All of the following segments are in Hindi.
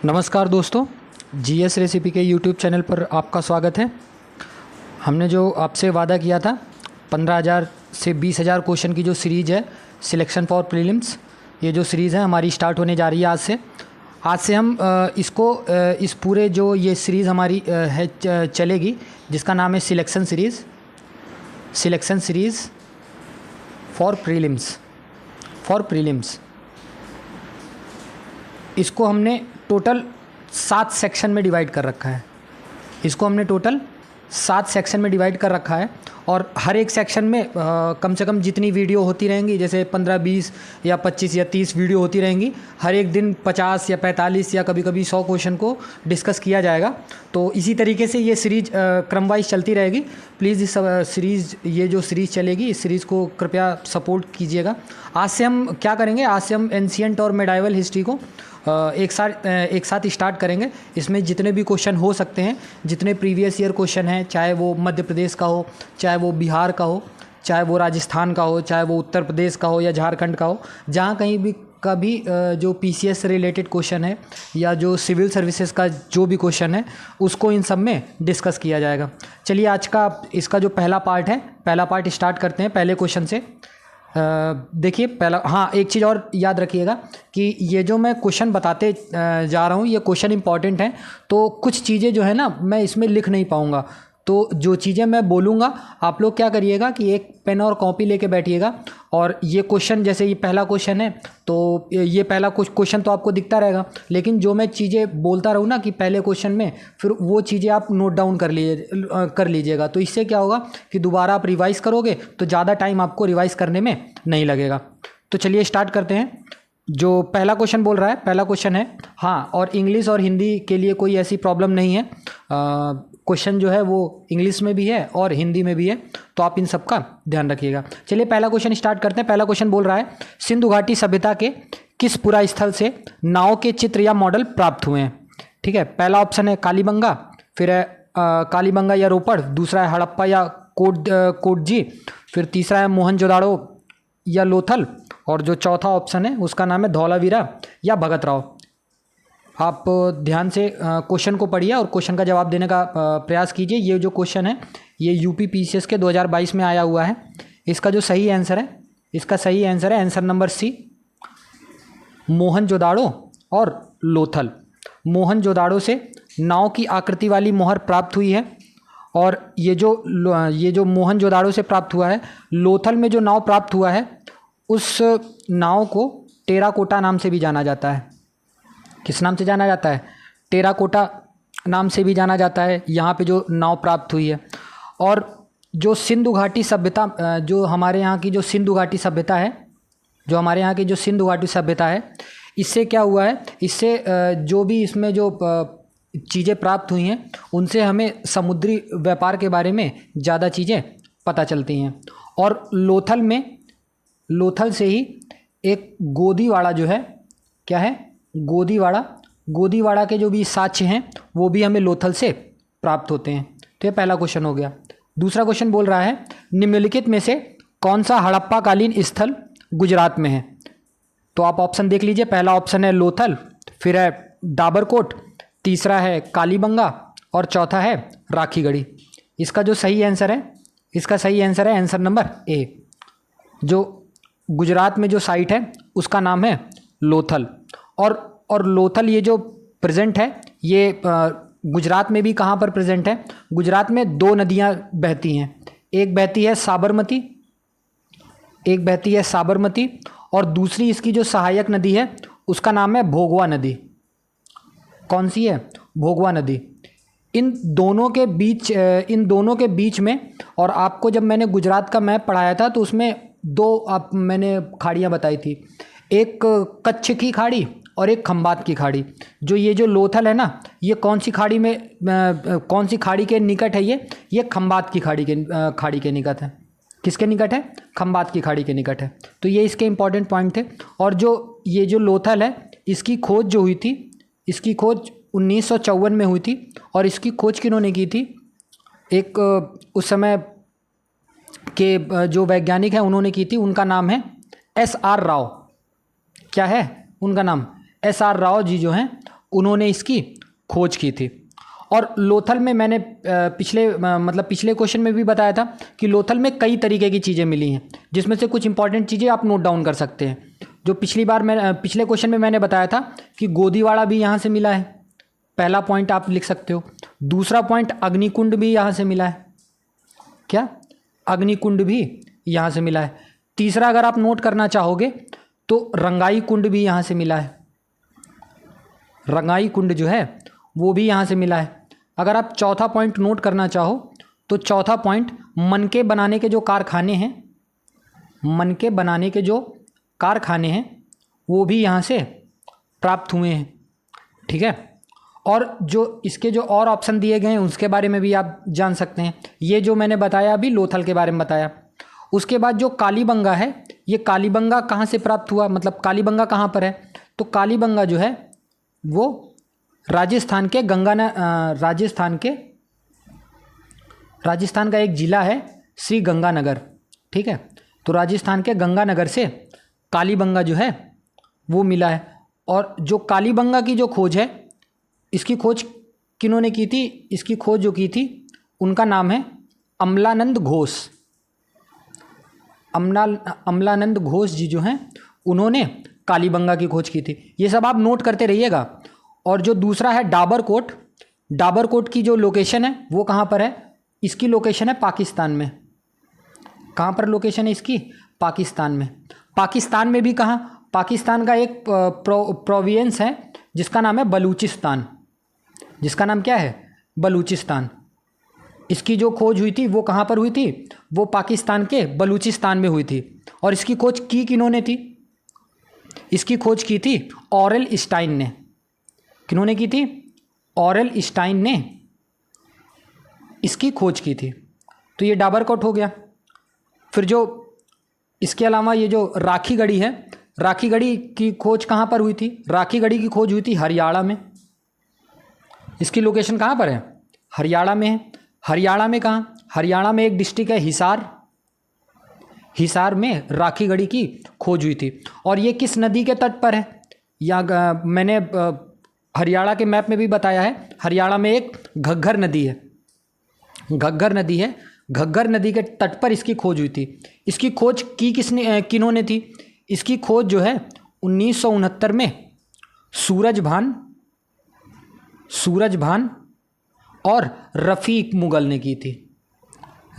नमस्कार दोस्तों, जीएस रेसिपी के यूट्यूब चैनल पर आपका स्वागत है। हमने जो आपसे वादा किया था 15,000 से 20,000 क्वेश्चन की जो सीरीज़ है सिलेक्शन फॉर प्रीलिम्स, ये जो सीरीज़ है हमारी स्टार्ट होने जा रही है आज से हम इस पूरे जो ये सीरीज़ हमारी चलेगी, जिसका नाम है सिलेक्शन सीरीज़ फॉर प्रीलिम्स। इसको हमने टोटल 7 सेक्शन में डिवाइड कर रखा है। और हर एक सेक्शन में कम से कम जितनी वीडियो होती रहेंगी, जैसे 15, 20 या 25 या 30 वीडियो होती रहेंगी, हर एक दिन 50 या 45 या कभी कभी 100 क्वेश्चन को डिस्कस किया जाएगा। तो इसी तरीके से ये सीरीज़ क्रम वाइज चलती रहेगी। प्लीज़ ये जो सीरीज़ चलेगी, इस सीरीज़ को कृपया सपोर्ट कीजिएगा। आज से हम क्या करेंगे, आज से हम एंशिएंट और मेडाइवल हिस्ट्री को एक साथ स्टार्ट करेंगे। इसमें जितने भी क्वेश्चन हो सकते हैं, जितने प्रीवियस ईयर क्वेश्चन हैं, चाहे वो मध्य प्रदेश का हो, चाहे वो बिहार का हो, चाहे वो राजस्थान का हो, चाहे वो उत्तर प्रदेश का हो या झारखंड का हो, जहाँ कहीं भी कभी जो पीसीएस से रिलेटेड क्वेश्चन है या जो सिविल सर्विसेज का जो भी क्वेश्चन है, उसको इन सब में डिस्कस किया जाएगा। चलिए आज का इसका जो पहला पार्ट स्टार्ट करते हैं पहले क्वेश्चन से। देखिए एक चीज़ और याद रखिएगा कि ये जो मैं क्वेश्चन बताते जा रहा हूँ, ये क्वेश्चन इंपॉर्टेंट हैं, तो कुछ चीज़ें जो है ना मैं इसमें लिख नहीं पाऊँगा। तो जो चीज़ें मैं बोलूँगा, आप लोग क्या करिएगा कि एक पेन और कॉपी लेके बैठिएगा, और ये क्वेश्चन, जैसे ये पहला क्वेश्चन है, तो ये पहला क्वेश्चन तो आपको दिखता रहेगा, लेकिन जो मैं चीज़ें बोलता रहूँ ना कि पहले क्वेश्चन में, फिर वो चीज़ें आप नोट डाउन कर लीजिएगा। तो इससे क्या होगा कि दोबारा आप रिवाइज़ करोगे तो ज़्यादा टाइम आपको रिवाइज़ करने में नहीं लगेगा। तो चलिए स्टार्ट करते हैं। जो पहला क्वेश्चन बोल रहा है, पहला क्वेश्चन है, हाँ, और इंग्लिश और हिंदी के लिए कोई ऐसी प्रॉब्लम नहीं है। क्वेश्चन जो है वो इंग्लिश में भी है और हिंदी में भी है, तो आप इन सब का ध्यान रखिएगा। चलिए पहला क्वेश्चन स्टार्ट करते हैं। पहला क्वेश्चन बोल रहा है, सिंधु घाटी सभ्यता के किस पुरा स्थल से नाव के चित्र या मॉडल प्राप्त हुए हैं? ठीक है, पहला ऑप्शन है कालीबंगा, फिर है कालीबंगा या रोपड़, दूसरा है हड़प्पा या कोटजी, फिर तीसरा है मोहनजोदाड़ो या लोथल, और जो चौथा ऑप्शन है उसका नाम है धौलावीरा या भगत राव। आप ध्यान से क्वेश्चन को पढ़िए और क्वेश्चन का जवाब देने का प्रयास कीजिए। ये जो क्वेश्चन है ये यूपी पीसीएस के 2022 में आया हुआ है। इसका जो सही आंसर है आंसर नंबर सी, मोहनजोदाड़ो और लोथल। मोहनजोदाड़ो से नाव की आकृति वाली मोहर प्राप्त हुई है, और ये जो मोहनजोदाड़ो से प्राप्त हुआ है, लोथल में जो नाव प्राप्त हुआ है उस नाव को टेराकोटा नाम से भी जाना जाता है। किस नाम से जाना जाता है? टेराकोटा नाम से भी जाना जाता है यहाँ पे जो नाव प्राप्त हुई है। और जो सिंधु घाटी सभ्यता, जो हमारे यहाँ की जो सिंधु घाटी सभ्यता है, इससे क्या हुआ है, इससे जो भी इसमें जो चीज़ें प्राप्त हुई हैं, उनसे हमें समुद्री व्यापार के बारे में ज़्यादा चीज़ें पता चलती हैं। और लोथल से ही एक गोदीवाड़ा जो है, क्या है, गोदीवाड़ा के जो भी साक्ष्य हैं वो भी हमें लोथल से प्राप्त होते हैं। तो ये पहला क्वेश्चन हो गया। दूसरा क्वेश्चन बोल रहा है, निम्नलिखित में से कौन सा हड़प्पा कालीन स्थल गुजरात में है? तो आप ऑप्शन देख लीजिए। पहला ऑप्शन है लोथल, फिर है डाबरकोट, तीसरा है कालीबंगा, और चौथा है राखीगढ़ी। इसका सही आंसर है आंसर नंबर ए। जो गुजरात में जो साइट है उसका नाम है लोथल। और लोथल ये जो प्रेजेंट है, ये गुजरात में भी कहाँ पर प्रेजेंट है? गुजरात में 2 नदियाँ बहती हैं। एक बहती है साबरमती, और दूसरी इसकी जो सहायक नदी है उसका नाम है भोगवा नदी। कौन सी है? भोगवा नदी। इन दोनों के बीच में, और आपको जब मैंने गुजरात का मैप पढ़ाया था तो उसमें मैंने खाड़ियाँ बताई थी, एक कच्छ की खाड़ी और एक खंबात की खाड़ी। ये जो लोथल है ना, ये कौन सी खाड़ी के निकट है? ये खंबात की खाड़ी के निकट है। किसके निकट है? खंबात की खाड़ी के निकट है। तो ये इसके इंपॉर्टेंट पॉइंट थे। और ये जो लोथल है, इसकी खोज जो हुई थी, इसकी खोज 1954 में हुई थी। और इसकी खोज किन्होंने की थी? एक उस समय के जो वैज्ञानिक हैं उन्होंने की थी। उनका नाम है एस आर राव। क्या है उनका नाम? एस आर राव जी जो हैं उन्होंने इसकी खोज की थी। और लोथल में मैंने पिछले क्वेश्चन में भी बताया था कि लोथल में कई तरीके की चीज़ें मिली हैं, जिसमें से कुछ इंपॉर्टेंट चीज़ें आप नोट डाउन कर सकते हैं। जो पिछले क्वेश्चन में मैंने बताया था कि गोदीवाड़ा भी यहाँ से मिला है, पहला पॉइंट आप लिख सकते हो। दूसरा पॉइंट अग्निकुंड भी यहाँ से मिला है, क्या अग्निकुंड भी यहाँ से मिला है। तीसरा अगर आप नोट करना चाहोगे तो रंगाई कुंड भी यहाँ से मिला है, रंगाई कुंड जो है वो भी यहाँ से मिला है। अगर आप चौथा पॉइंट नोट करना चाहो तो चौथा पॉइंट मनके बनाने के जो कारखाने हैं, मनके बनाने के जो कारखाने हैं वो भी यहाँ से प्राप्त हुए हैं, ठीक है। और जो इसके जो और ऑप्शन दिए गए हैं उसके बारे में भी आप जान सकते हैं। ये जो मैंने बताया अभी लोथल के बारे में बताया। उसके बाद जो कालीबंगा है, ये कालीबंगा कहाँ से प्राप्त हुआ, मतलब कालीबंगा कहाँ पर है, तो कालीबंगा जो है वो राजस्थान का एक ज़िला है श्री गंगानगर, ठीक है। तो राजस्थान के गंगानगर से कालीबंगा जो है वो मिला है। और जो कालीबंगा की जो खोज है, इसकी खोज किन्होंने की थी, इसकी खोज जो की थी उनका नाम है अमलानंद घोष। अमलानंद घोष जी जो हैं उन्होंने कालीबंगा की खोज की थी। ये सब आप नोट करते रहिएगा। और जो दूसरा है डाबरकोट, डाबरकोट की जो लोकेशन है वो कहाँ पर है, इसकी लोकेशन है पाकिस्तान में। कहाँ पर लोकेशन है इसकी, पाकिस्तान में। पाकिस्तान में भी कहाँ, पाकिस्तान का एक प्रोविंस है जिसका नाम है बलूचिस्तान, जिसका नाम क्या है, बलूचिस्तान। इसकी जो खोज हुई थी वो कहाँ पर हुई थी, वो पाकिस्तान के बलूचिस्तान में हुई थी। और इसकी खोज की किन्होंने थी, इसकी खोज की थी ऑरेल स्टाइन ने। किन्होंने की थी, ऑरेल स्टाइन ने इसकी खोज की थी। तो ये डाबरकोट हो गया। फिर जो इसके अलावा ये जो राखी गढ़ी है, राखी गढ़ी की खोज कहाँ पर हुई थी, राखी गढ़ी की खोज हुई थी हरियाणा में। इसकी लोकेशन कहाँ पर है, हरियाणा में है। हरियाणा में कहाँ, हरियाणा में एक डिस्ट्रिक्ट है हिसार, हिसार में राखी गढ़ी की खोज हुई थी। और ये किस नदी के तट पर है, या मैंने हरियाणा के मैप में भी बताया है, हरियाणा में एक घग्गर नदी है, घग्गर नदी है, घग्गर नदी के तट पर इसकी खोज हुई थी। इसकी खोज की किन्होंने थी, इसकी खोज जो है 1969 में सूरज भान और रफ़ीक मुगल ने की थी।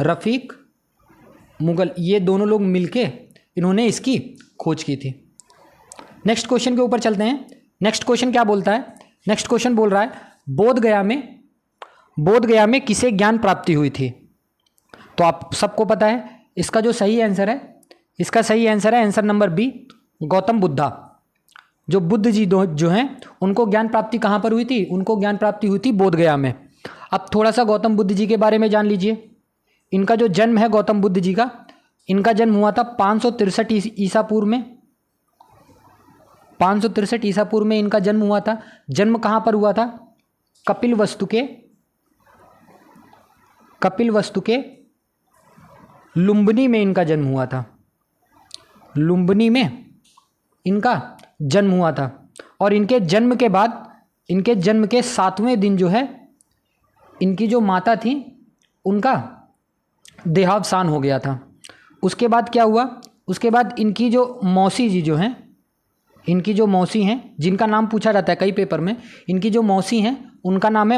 रफ़ीक मुगल, ये दोनों लोग मिलके इन्होंने इसकी खोज की थी। नेक्स्ट क्वेश्चन के ऊपर चलते हैं। नेक्स्ट क्वेश्चन क्या बोलता है, नेक्स्ट क्वेश्चन बोल रहा है बोधगया में किसे ज्ञान प्राप्ति हुई थी। तो आप सबको पता है इसका जो सही आंसर है, इसका सही आंसर है answer number B, Gautam Buddha. जो बुद्ध जी जो हैं उनको ज्ञान प्राप्ति कहाँ पर हुई थी, उनको ज्ञान प्राप्ति हुई थी बोधगया में। अब थोड़ा सा गौतम बुद्ध जी के बारे में जान लीजिए। इनका जो जन्म है गौतम बुद्ध जी का, इनका जन्म हुआ था 563 ईसा पूर्व में, 563 ईसा पूर्व में इनका जन्म हुआ था। जन्म कहाँ पर हुआ था, कपिलवस्तु के लुम्बिनी में इनका जन्म हुआ था, लुम्बिनी में इनका जन्म हुआ था। और इनके जन्म के बाद, इनके जन्म के 7वें दिन जो है इनकी जो माता थी उनका देहावसान हो गया था। उसके बाद क्या हुआ, उसके बाद इनकी जो मौसी जी जो हैं, इनकी जो मौसी हैं जिनका नाम पूछा जाता है कई पेपर में, इनकी जो मौसी हैं उनका नाम है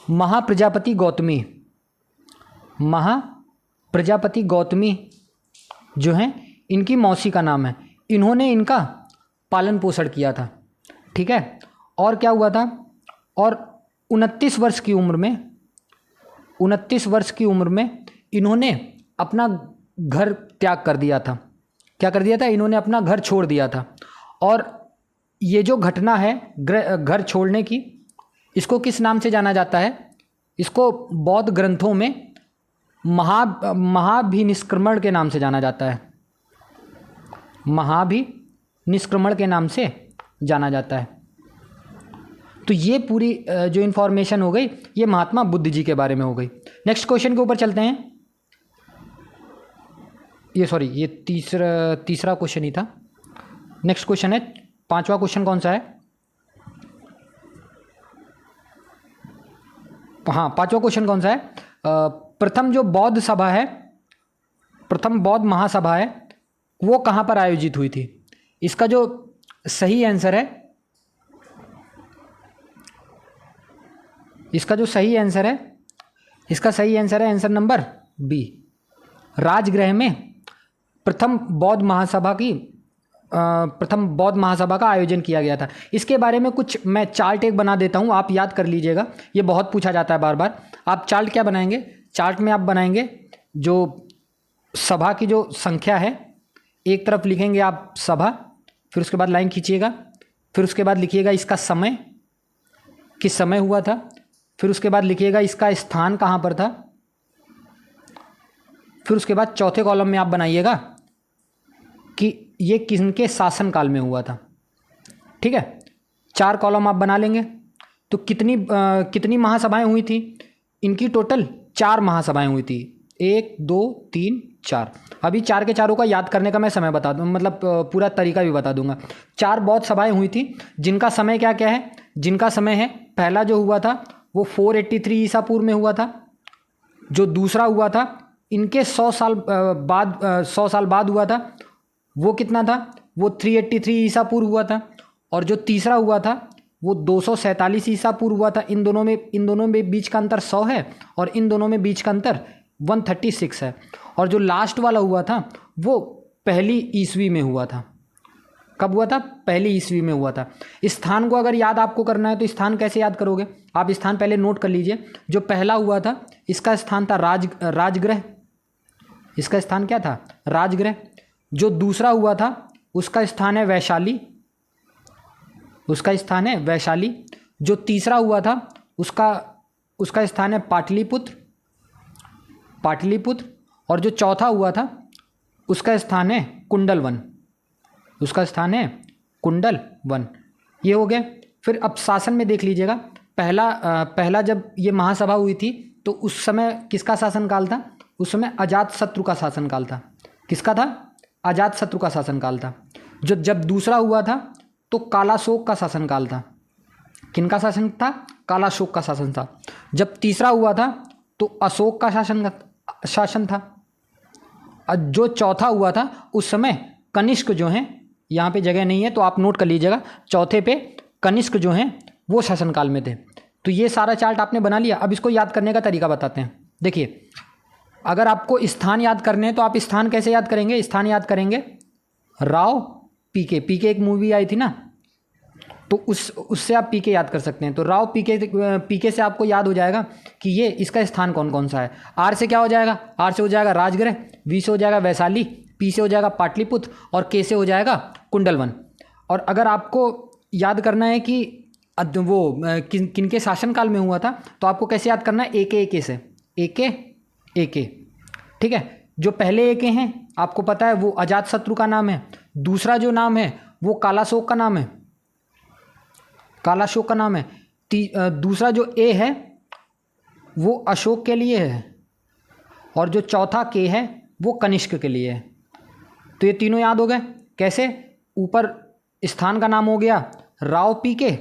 महाप्रजापति गौतमी। महाप्रजापति गौतमी जो हैं इनकी मौसी का नाम है। इन्होंने इनका पालन पोषण किया था, ठीक है। और क्या हुआ था, और 29 वर्ष की उम्र में इन्होंने अपना घर त्याग कर दिया था। क्या कर दिया था, इन्होंने अपना घर छोड़ दिया था। और ये जो घटना है घर छोड़ने की, इसको किस नाम से जाना जाता है, इसको बौद्ध ग्रंथों में महाभिनिष्क्रमण के नाम से जाना जाता है, महाभिनिष्क्रमण के नाम से जाना जाता है। तो ये पूरी जो इन्फॉर्मेशन हो गई ये महात्मा बुद्ध जी के बारे में हो गई। नेक्स्ट क्वेश्चन के ऊपर चलते हैं। ये तीसरा क्वेश्चन ही था। नेक्स्ट क्वेश्चन है, 5वां क्वेश्चन कौन सा है, हाँ, पांचवा क्वेश्चन कौन सा है? प्रथम जो बौद्ध सभा है, प्रथम बौद्ध महासभा है, वो कहाँ पर आयोजित हुई थी? इसका जो सही आंसर है, इसका जो सही आंसर है, इसका सही आंसर है आंसर नंबर बी, राजगृह में प्रथम बौद्ध महासभा का आयोजन किया गया था। इसके बारे में कुछ मैं चार्ट एक बना देता हूँ, आप याद कर लीजिएगा, ये बहुत पूछा जाता है बार बार। आप चार्ट क्या बनाएंगे? चार्ट में आप बनाएंगे जो सभा की जो संख्या है, एक तरफ लिखेंगे आप सभा, फिर उसके बाद लाइन खींचिएगा, फिर उसके बाद लिखिएगा इसका समय, किस समय हुआ था, फिर उसके बाद लिखिएगा इसका स्थान कहाँ पर था, फिर उसके बाद चौथे कॉलम में आप बनाइएगा कि ये किनके शासनकाल में हुआ था। ठीक है, 4 कॉलम आप बना लेंगे। तो कितनी महासभाएं हुई थी? इनकी टोटल 4 महासभाएं हुई थी, 1 2 3 4। अभी 4 के चारों का याद करने का मैं समय बता दूँ, मतलब पूरा तरीका भी बता दूंगा। 4 बौद्ध सभाएं हुई थी जिनका समय क्या क्या है, जिनका समय है, पहला जो हुआ था वो 483 ईसा पूर्व में हुआ था। जो दूसरा हुआ था इनके 100 साल बाद हुआ था, वो कितना था? वो 383 ईसा पूर्व हुआ था। और जो तीसरा हुआ था वो 247 ईसा पूर्व हुआ था। इन दोनों में बीच का अंतर 100 है और इन दोनों में बीच का अंतर 136 है। और जो लास्ट वाला हुआ था वो पहली ईस्वी में हुआ था। कब हुआ था? पहली ईस्वी में हुआ था। स्थान को अगर याद आपको करना है तो स्थान कैसे याद करोगे? आप स्थान पहले नोट कर लीजिए। जो पहला हुआ था इसका स्थान था राजगृह, इसका स्थान क्या था? राजगृह। जो दूसरा हुआ था उसका स्थान है वैशाली, उसका स्थान है वैशाली। जो तीसरा हुआ था उसका स्थान है पाटलिपुत्र। और जो चौथा हुआ था उसका स्थान है कुंडलवन, उसका स्थान है कुंडलवन। ये हो गया। फिर अब शासन में देख लीजिएगा, पहला जब ये महासभा हुई थी तो उस समय किसका शासनकाल था? उस समय अजातशत्रु का शासनकाल था। किसका था? अजातशत्रु का शासनकाल था। जब दूसरा हुआ था तो कालाशोक का शासनकाल था। किनका शासन था? कालाशोक का शासन था। जब तीसरा हुआ था तो अशोक का शासन था। जो चौथा हुआ था उस समय कनिष्क जो हैं, यहाँ पे जगह नहीं है तो आप नोट कर लीजिएगा, चौथे पे कनिष्क जो हैं वो शासनकाल में थे। तो ये सारा चार्ट आपने बना लिया। अब इसको याद करने का तरीका बताते हैं। देखिए, अगर आपको स्थान याद करने हैं तो आप स्थान कैसे याद करेंगे? स्थान याद करेंगे राव पीके एक मूवी आई थी ना, तो उससे आप पीके याद कर सकते हैं। तो राव पीके से आपको याद हो जाएगा कि ये इसका स्थान कौन कौन सा है। आर से क्या हो जाएगा? आर से हो जाएगा राजगृह, वी से हो जाएगा वैशाली, पी से हो जाएगा पाटलिपुत्र और के से हो जाएगा कुंडलवन। और अगर आपको याद करना है कि वो किनके शासनकाल में हुआ था तो आपको कैसे याद करना है? एक से एक। ठीक है, जो पहले एक हैं आपको पता है वो अजातशत्रु का नाम है, दूसरा जो नाम है वो कालाशोक का नाम है, दूसरा जो ए है वो अशोक के लिए है और जो चौथा के है वो कनिष्क के लिए है। तो ये तीनों याद हो गए। कैसे? ऊपर स्थान का नाम हो गया राव पीके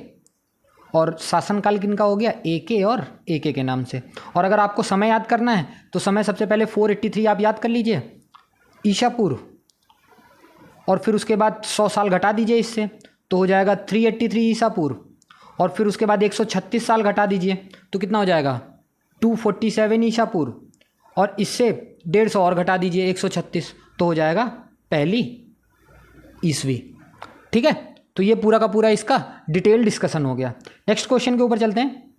और शासनकाल किनका हो गया? एके और एके के नाम से। और अगर आपको समय याद करना है तो समय सबसे पहले 483 आप याद कर लीजिए ईसा पूर्व, और फिर उसके बाद 100 साल घटा दीजिए इससे तो हो जाएगा 383 ईसा पूर्व, और फिर उसके बाद 136 साल घटा दीजिए तो कितना हो जाएगा? 247 ईसा पूर्व, और इससे 150 और घटा दीजिए 136 तो हो जाएगा पहली ईस्वी। ठीक है, तो ये पूरा का पूरा इसका डिटेल डिस्कशन हो गया। नेक्स्ट क्वेश्चन के ऊपर चलते हैं।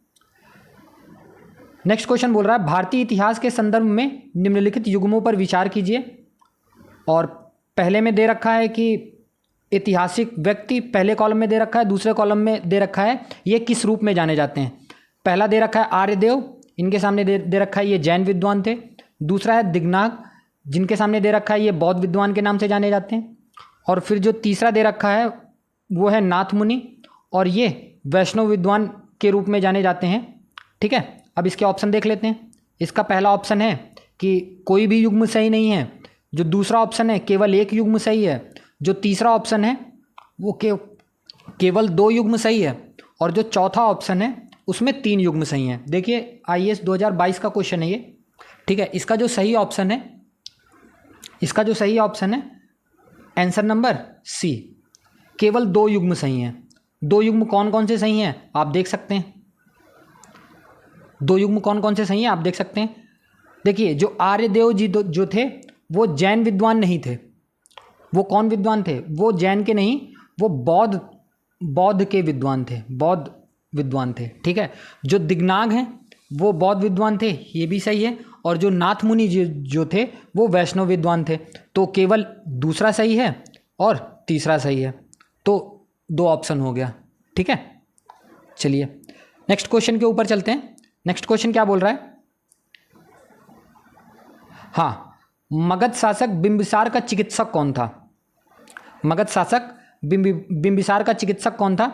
नेक्स्ट क्वेश्चन बोल रहा है भारतीय इतिहास के संदर्भ में निम्नलिखित युग्मों पर विचार कीजिए। और पहले में दे रखा है कि ऐतिहासिक व्यक्ति पहले कॉलम में दे रखा है, दूसरे कॉलम में दे रखा है ये किस रूप में जाने जाते हैं। पहला दे रखा है आर्यदेव, इनके सामने दे रखा है ये जैन विद्वान थे। दूसरा है दिग्नाग, जिनके सामने दे रखा है ये बौद्ध विद्वान के नाम से जाने जाते हैं। और फिर जो तीसरा दे रखा है वो है नाथ मुनि, और ये वैष्णव विद्वान के रूप में जाने जाते हैं। ठीक है, अब इसके ऑप्शन देख लेते हैं। इसका पहला ऑप्शन है कि कोई भी युग्म सही नहीं है। जो दूसरा ऑप्शन है केवल एक युग्म सही है। जो तीसरा ऑप्शन है वो केवल 2 युग्म सही है। और जो चौथा ऑप्शन है उसमें 3 युग्म सही हैं। देखिए IAS 2022 का क्वेश्चन है ये, ठीक है। इसका जो सही ऑप्शन है आंसर नंबर सी, केवल 2 युग्म सही हैं। 2 युग्म कौन कौन से सही हैं आप देख सकते हैं। 2 युग्म कौन कौन से सही हैं आप देख सकते हैं। देखिए जो आर्यदेव जी जो थे वो जैन विद्वान नहीं थे। वो कौन विद्वान थे? वो जैन के नहीं, वो बौद्ध के विद्वान थे, बौद्ध विद्वान थे, ठीक है। जो दिग्नाग हैं वो बौद्ध विद्वान थे, ये भी सही है। और जो नाथ मुनि जो थे वो वैष्णव विद्वान थे। तो केवल दूसरा सही है और तीसरा सही है, तो 2 ऑप्शन हो गया, ठीक है। चलिए नेक्स्ट क्वेश्चन के ऊपर चलते हैं। नेक्स्ट क्वेश्चन क्या बोल रहा है? हाँ, मगध शासक बिंबिसार का चिकित्सक कौन था? मगध शासक बिंबिसार का चिकित्सक कौन था?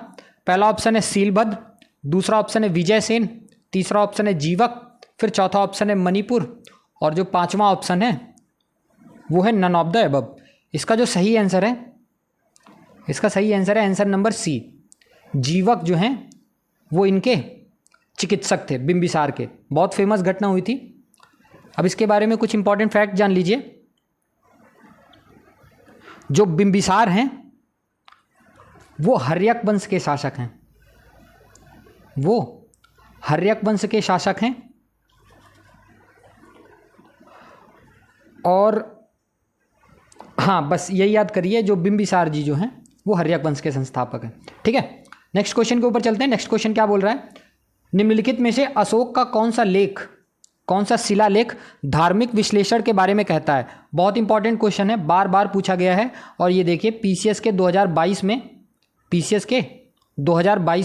पहला ऑप्शन है सीलभद्र, दूसरा ऑप्शन है विजयसेन, तीसरा ऑप्शन है जीवक, फिर चौथा ऑप्शन है मणिपुर, और जो 5वां ऑप्शन है वो है नन ऑफ द अबव। इसका जो सही आंसर है, आंसर नंबर सी। जीवक जो हैं वो इनके चिकित्सक थे, बिंबिसार के। बहुत फेमस घटना हुई थी। अब इसके बारे में कुछ इंपॉर्टेंट फैक्ट जान लीजिए। जो बिंबिसार हैं वो हर्यक वंश के शासक हैं। वो हर्यक वंश के शासक हैं और हाँ, बस यही याद करिए, जो बिंबिसार जी जो हैं वो हर्यक वंश के संस्थापक हैं, ठीक है। नेक्स्ट क्वेश्चन के ऊपर चलते हैं। नेक्स्ट क्वेश्चन क्या बोल रहा है? निम्नलिखित में से अशोक का कौन सा शिलालेख धार्मिक विश्लेषण के बारे में कहता है? बहुत इंपॉर्टेंट क्वेश्चन है, बार बार पूछा गया है। और ये देखिए पीसीएस के 2022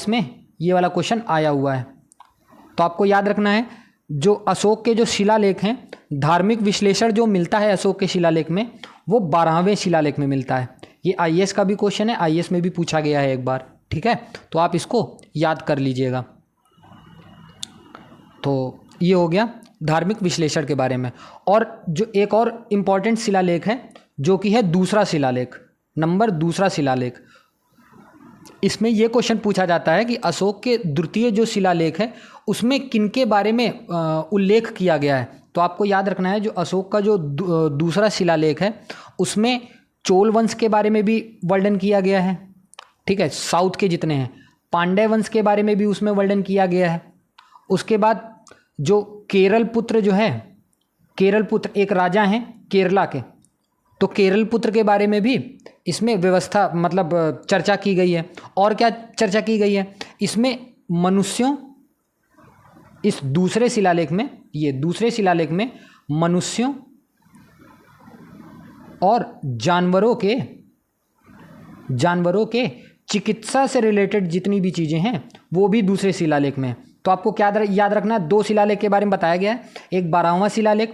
में ये वाला क्वेश्चन आया हुआ है। तो आपको याद रखना है, जो अशोक के जो शिलालेख हैं, धार्मिक विश्लेषण जो मिलता है अशोक के शिलालेख में, वो 12वें शिलालेख में मिलता है। ये IAS का भी क्वेश्चन है, IAS में भी पूछा गया है एक बार, ठीक है। तो आप इसको याद कर लीजिएगा। तो ये हो गया धार्मिक विश्लेषण के बारे में। और जो एक और इम्पॉर्टेंट शिलालेख है जो कि है दूसरा शिलालेख, दूसरा शिलालेख। इसमें यह क्वेश्चन पूछा जाता है कि अशोक के द्वितीय जो शिलालेख है उसमें किनके बारे में उल्लेख किया गया है। तो आपको याद रखना है, जो अशोक का जो दूसरा शिलालेख है उसमें चोल वंश के बारे में भी वर्णन किया गया है, ठीक है, साउथ के जितने हैं। पांड्य वंश के बारे में भी उसमें वर्णन किया गया है। उसके बाद जो केरल पुत्र एक राजा हैं केरला के, तो केरल पुत्र के बारे में भी इसमें व्यवस्था चर्चा की गई है। और क्या चर्चा की गई है इसमें? मनुष्यों, इस दूसरे शिलालेख में मनुष्यों और जानवरों के चिकित्सा से रिलेटेड जितनी भी चीज़ें हैं वो भी दूसरे शिलालेख में है। तो आपको क्या याद रखना है, 2 शिलालेख के बारे में बताया गया है। एक 12वां शिलालेख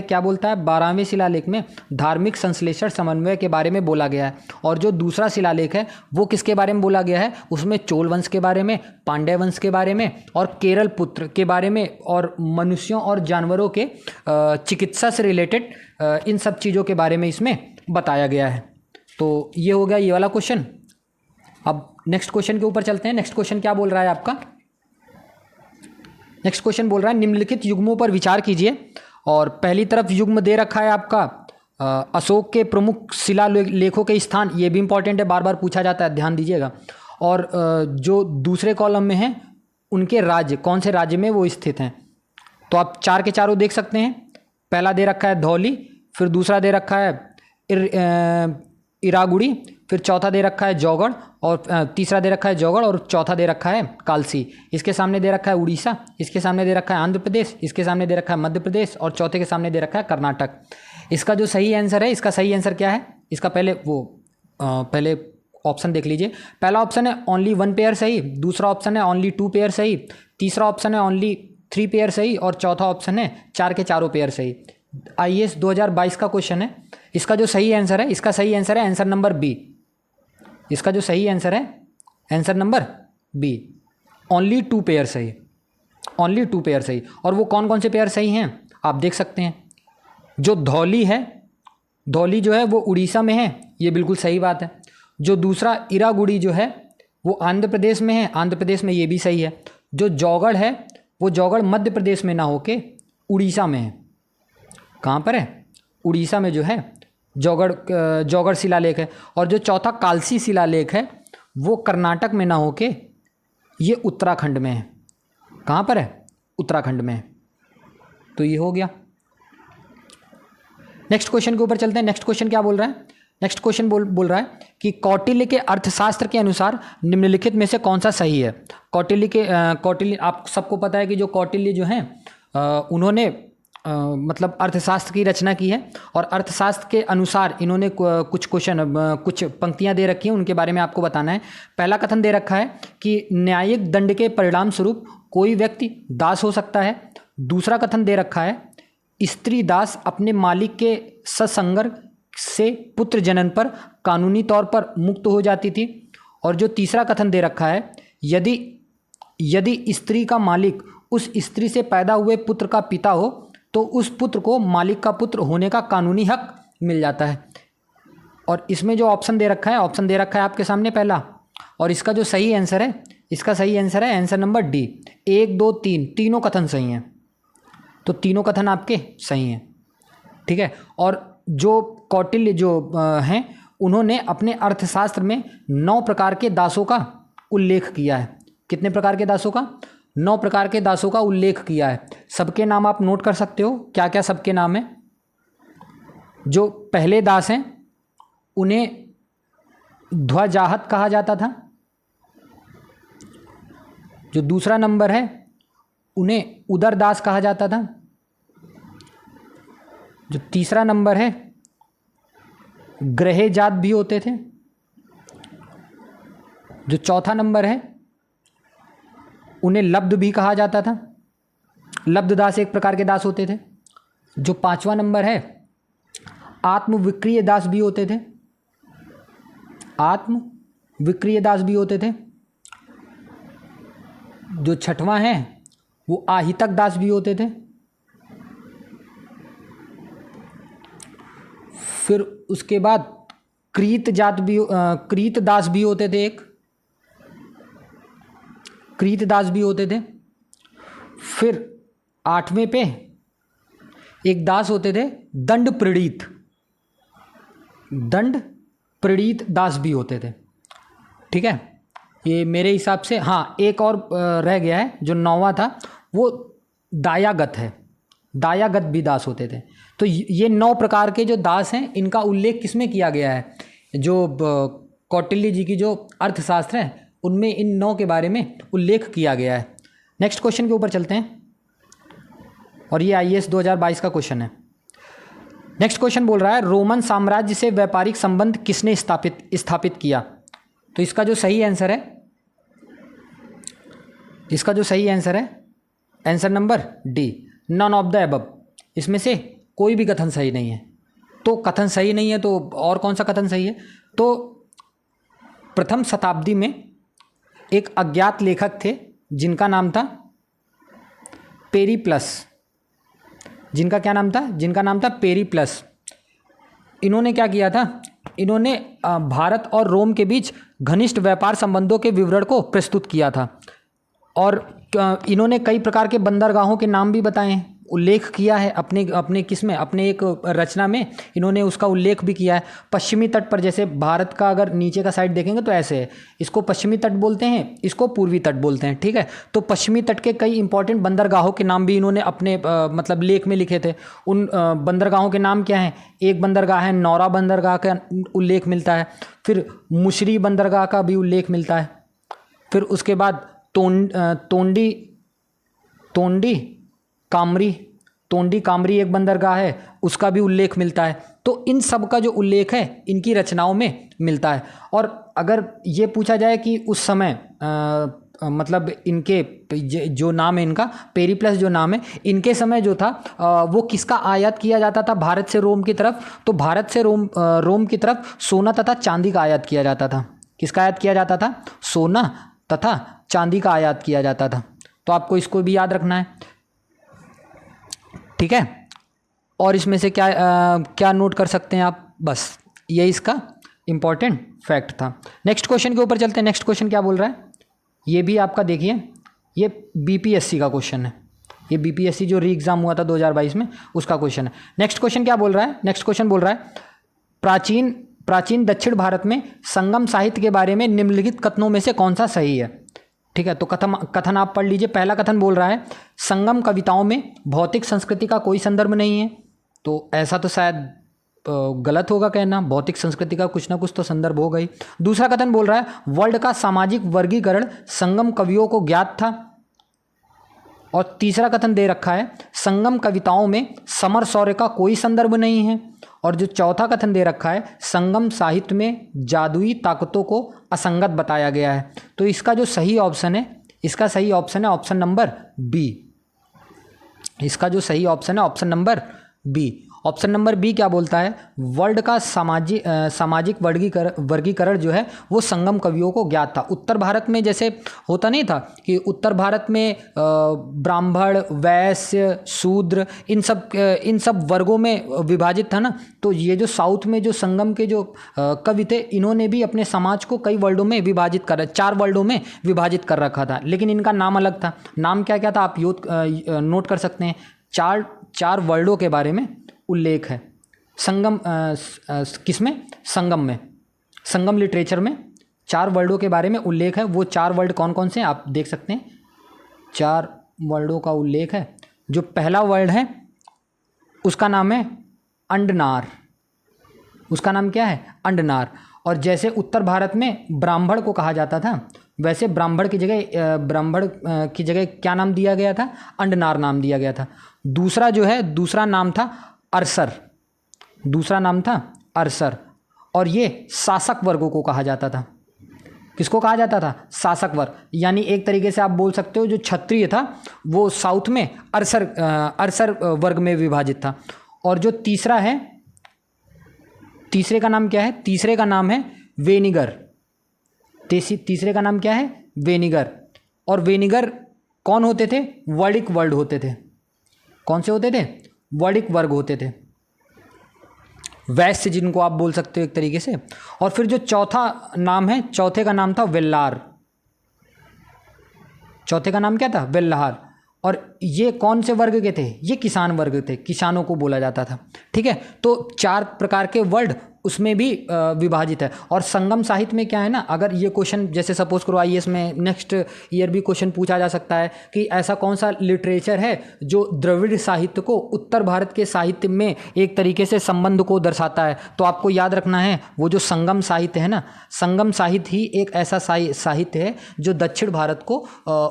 क्या बोलता है? 12वें शिलालेख में धार्मिक संश्लेषण समन्वय के बारे में बोला गया है। और जो दूसरा शिलालेख है वो किसके बारे में बोला गया है? उसमें चोल वंश के बारे में, पांड्य वंश के बारे में और केरल पुत्र के बारे में और मनुष्यों और जानवरों के चिकित्सा से रिलेटेड इन सब चीज़ों के बारे में इसमें बताया गया है। तो ये हो गया ये वाला क्वेश्चन। अब नेक्स्ट क्वेश्चन के ऊपर चलते हैं। नेक्स्ट क्वेश्चन क्या बोल रहा है आपका? नेक्स्ट क्वेश्चन बोल रहा है निम्नलिखित युग्मों पर विचार कीजिए। और पहली तरफ युग्म दे रखा है आपका अशोक के प्रमुख शिलालेखों के स्थान, ये भी इंपॉर्टेंट है, बार बार पूछा जाता है, ध्यान दीजिएगा। और जो दूसरे कॉलम में है उनके राज्य, कौन से राज्य में वो स्थित हैं। तो आप 4 के चारों देख सकते हैं। पहला दे रखा है धौली, फिर दूसरा दे रखा है इरागुड़ी, फिर चौथा दे रखा है जौगढ़, और तीसरा दे रखा है जौगढ़, और चौथा दे रखा है कालसी। इसके सामने दे रखा है उड़ीसा, इसके सामने दे रखा है आंध्र प्रदेश, इसके सामने दे रखा है मध्य प्रदेश, और चौथे के सामने दे रखा है कर्नाटक। इसका जो सही आंसर है, इसका सही आंसर क्या है? इसका पहले ऑप्शन देख लीजिए। पहला ऑप्शन है ओनली 1 पेयर सही, दूसरा ऑप्शन है ओनली 2 पेयर सही, तीसरा ऑप्शन है ओनली 3 पेयर सही, और चौथा ऑप्शन है 4 के चारों पेयर सही। IAS 2022 का क्वेश्चन है। इसका जो सही आंसर है, आंसर नंबर बी। इसका जो सही आंसर है answer number B, only 2 pair सही, ओनली 2 पेयर सही। और वो कौन कौन से पेयर सही हैं आप देख सकते हैं। जो धौली है, धौली जो है वो उड़ीसा में है, ये बिल्कुल सही बात है। जो दूसरा इरागुड़ी जो है वो आंध्र प्रदेश में है, आंध्र प्रदेश में, ये भी सही है। जो जौगड़ है वो जौगड़ मध्य प्रदेश में ना होके उड़ीसा में है। कहाँ पर है? उड़ीसा में जो है जौगड़ शिलालेख है। और जो चौथा कालसी शिलालेख है वो कर्नाटक में ना होके ये उत्तराखंड में है। कहाँ पर है? उत्तराखंड में है। तो ये हो गया। नेक्स्ट क्वेश्चन के ऊपर चलते हैं। नेक्स्ट क्वेश्चन क्या बोल रहा है? नेक्स्ट क्वेश्चन बोल रहा है कि कौटिल्य के अर्थशास्त्र के अनुसार निम्नलिखित में से कौन सा सही है। कौटिल्य आप सबको पता है कि जो कौटिल्य जो हैं उन्होंने मतलब अर्थशास्त्र की रचना की है। और अर्थशास्त्र के अनुसार इन्होंने कुछ पंक्तियां दे रखी हैं, उनके बारे में आपको बताना है। पहला कथन दे रखा है कि न्यायिक दंड के परिणाम स्वरूप कोई व्यक्ति दास हो सकता है। दूसरा कथन दे रखा है स्त्री दास अपने मालिक के ससंग से पुत्र जनन पर कानूनी तौर पर मुक्त हो जाती थी। और जो तीसरा कथन दे रखा है यदि स्त्री का मालिक उस स्त्री से पैदा हुए पुत्र का पिता हो तो उस पुत्र को मालिक का पुत्र होने का कानूनी हक मिल जाता है। और इसमें जो ऑप्शन दे रखा है आपके सामने पहला, और इसका जो सही आंसर है, इसका सही आंसर है आंसर नंबर डी। 1 2 3 तीनों कथन सही हैं। तो तीनों कथन आपके सही हैं, ठीक है। और जो कौटिल्य जो हैं उन्होंने अपने अर्थशास्त्र में 9 प्रकार के दासों का उल्लेख किया है। कितने प्रकार के दासों का? 9 प्रकार के दासों का उल्लेख किया है। सबके नाम आप नोट कर सकते हो। क्या क्या सबके नाम हैं? जो पहले दास हैं उन्हें ध्वजाहत कहा जाता था। जो दूसरा नंबर है उन्हें उदरदास कहा जाता था। जो तीसरा नंबर है ग्रहेजात भी होते थे। जो चौथा नंबर है उन्हें लब्ध भी कहा जाता था। लब्ध दास एक प्रकार के दास होते थे। जो 5वां नंबर है आत्मविक्रिय दास भी होते थे। आत्मविक्रिय दास भी होते थे। जो 6वां है वो आहितक दास भी होते थे। फिर उसके बाद क्रीत दास भी होते थे। एक क्रीत दास भी होते थे। फिर 8वें पे एक दास होते थे दंड प्रणीत दास भी होते थे, ठीक है। ये मेरे हिसाब से, हाँ एक और रह गया है जो 9वां था, वो दायागत है। दायागत भी दास होते थे। तो ये 9 प्रकार के जो दास हैं इनका उल्लेख किसमें किया गया है? जो कौटिल्य जी की जो अर्थशास्त्र है उनमें इन 9 के बारे में उल्लेख किया गया है। नेक्स्ट क्वेश्चन के ऊपर चलते हैं, और ये IAS 2022 का क्वेश्चन है। नेक्स्ट क्वेश्चन बोल रहा है रोमन साम्राज्य से व्यापारिक संबंध किसने स्थापित किया। तो इसका जो सही आंसर है answer number D, none of the above. इसमें से कोई भी कथन सही नहीं है। तो कथन सही नहीं है तो और कौन सा कथन सही है? तो प्रथम शताब्दी में एक अज्ञात लेखक थे जिनका नाम था पेरिप्लस। जिनका नाम था पेरिप्लस। इन्होंने क्या किया था? इन्होंने भारत और रोम के बीच घनिष्ठ व्यापार संबंधों के विवरण को प्रस्तुत किया था। और इन्होंने कई प्रकार के बंदरगाहों के नाम भी बताए हैं, उल्लेख किया है अपने एक रचना में इन्होंने उसका उल्लेख भी किया है। पश्चिमी तट पर, जैसे भारत का अगर नीचे का साइड देखेंगे तो ऐसे है, इसको पश्चिमी तट बोलते हैं, इसको पूर्वी तट बोलते हैं, ठीक है। तो पश्चिमी तट के कई इंपॉर्टेंट बंदरगाहों के नाम भी इन्होंने अपने मतलब लेख में लिखे थे। उन बंदरगाहों के नाम क्या हैं? एक बंदरगाह है नौरा बंदरगाह का उल्लेख मिलता है। फिर मुशरी बंदरगाह का भी उल्लेख मिलता है। फिर उसके बाद तोंडी कामरी एक बंदरगाह है, उसका भी उल्लेख मिलता है। तो इन सब का जो उल्लेख है इनकी रचनाओं में मिलता है। और अगर ये पूछा जाए कि उस समय मतलब इनके जो नाम है, इनका पेरिप्लस जो नाम है, इनके समय जो था वो किसका आयात किया जाता था भारत से रोम की तरफ? तो भारत से रोम की तरफ सोना तथा चांदी का आयात किया जाता था। किसका आयात किया जाता था? सोना तथा चांदी का आयात किया जाता था। तो आपको इसको भी याद रखना है, ठीक है। और इसमें से क्या नोट कर सकते हैं आप? बस ये इसका इंपॉर्टेंट फैक्ट था। नेक्स्ट क्वेश्चन के ऊपर चलते हैं। नेक्स्ट क्वेश्चन क्या बोल रहा है ये भी आपका देखिए, ये बीपीएससी का क्वेश्चन है, ये बीपीएससी जो री एग्ज़ाम हुआ था 2022 में उसका क्वेश्चन है। नेक्स्ट क्वेश्चन क्या बोल रहा है, नेक्स्ट क्वेश्चन बोल रहा है प्राचीन दक्षिण भारत में संगम साहित्य के बारे में निम्नलिखित कथनों में से कौन सा सही है। ठीक है, तो कथन आप पढ़ लीजिए। पहला कथन बोल रहा है संगम कविताओं में भौतिक संस्कृति का कोई संदर्भ नहीं है, तो ऐसा तो शायद गलत होगा कहना, भौतिक संस्कृति का कुछ ना कुछ तो संदर्भ होगा ही। दूसरा कथन बोल रहा है वर्ल्ड का सामाजिक वर्गीकरण संगम कवियों को ज्ञात था। और तीसरा कथन दे रखा है संगम कविताओं में समर शौर्य का कोई संदर्भ नहीं है। और जो चौथा कथन दे रखा है संगम साहित्य में जादुई ताकतों को असंगत बताया गया है। तो इसका जो सही ऑप्शन है, इसका सही ऑप्शन है ऑप्शन नंबर बी। इसका जो सही ऑप्शन है option number B. Option number B क्या बोलता है, वर्ल्ड का सामाजिक वर्गीकरण जो है वो संगम कवियों को ज्ञात था। उत्तर भारत में जैसे होता नहीं था कि उत्तर भारत में ब्राह्मण, वैश्य, शूद्र इन सब वर्गों में विभाजित था ना, तो ये जो साउथ में जो संगम के जो कवि थे इन्होंने भी अपने समाज को कई वर्ल्डों में विभाजित कर, 4 वर्ल्डों में विभाजित कर रखा था, लेकिन इनका नाम अलग था। नाम क्या क्या था आप नोट कर सकते हैं। चार वर्ल्डों के बारे में उल्लेख है संगम किसमें, संगम में, संगम लिटरेचर में 4 वर्ल्डों के बारे में उल्लेख है। वो 4 वर्ल्ड कौन कौन से हैं आप देख सकते हैं। 4 वर्ल्डों का उल्लेख है। जो पहला वर्ल्ड है उसका नाम है अंडनार, उसका नाम क्या है, अंडनार। और जैसे उत्तर भारत में ब्राह्मण को कहा जाता था, वैसे ब्राह्मण की जगह क्या नाम दिया गया था, अंडनार नाम दिया गया था। दूसरा जो है, दूसरा नाम था अरसर, दूसरा नाम था अरसर। और ये शासक वर्गों को कहा जाता था। किसको कहा जाता था, शासक वर्ग। यानी एक तरीके से आप बोल सकते हो जो क्षत्रिय था वो साउथ में अरसर वर्ग में विभाजित था। और जो तीसरा है, तीसरे का नाम क्या है, तीसरे का नाम है वेनिगर। तीसरे का नाम क्या है, वेनिगर। और वेनिगर कौन होते थे, वर्णिक वर्ग होते थे। कौन से होते थे, वर्णिक वर्ग होते थे, वैश्य जिनको आप बोल सकते हो एक तरीके से। और फिर जो चौथा नाम है, चौथे का नाम था वेल्लार। चौथे का नाम क्या था, वेल्लार। और ये कौन से वर्ग के थे, ये किसान वर्ग थे, किसानों को बोला जाता था। ठीक है, तो 4 प्रकार के वर्ड उसमें भी विभाजित है। और संगम साहित्य में क्या है ना, अगर ये क्वेश्चन जैसे सपोज करो आईएएस में नेक्स्ट ईयर भी क्वेश्चन पूछा जा सकता है कि ऐसा कौन सा लिटरेचर है जो द्रविड़ साहित्य को उत्तर भारत के साहित्य में एक तरीके से संबंध को दर्शाता है। तो आपको याद रखना है वो जो संगम साहित्य है ना, संगम साहित्य ही एक ऐसा साहित्य है जो दक्षिण भारत को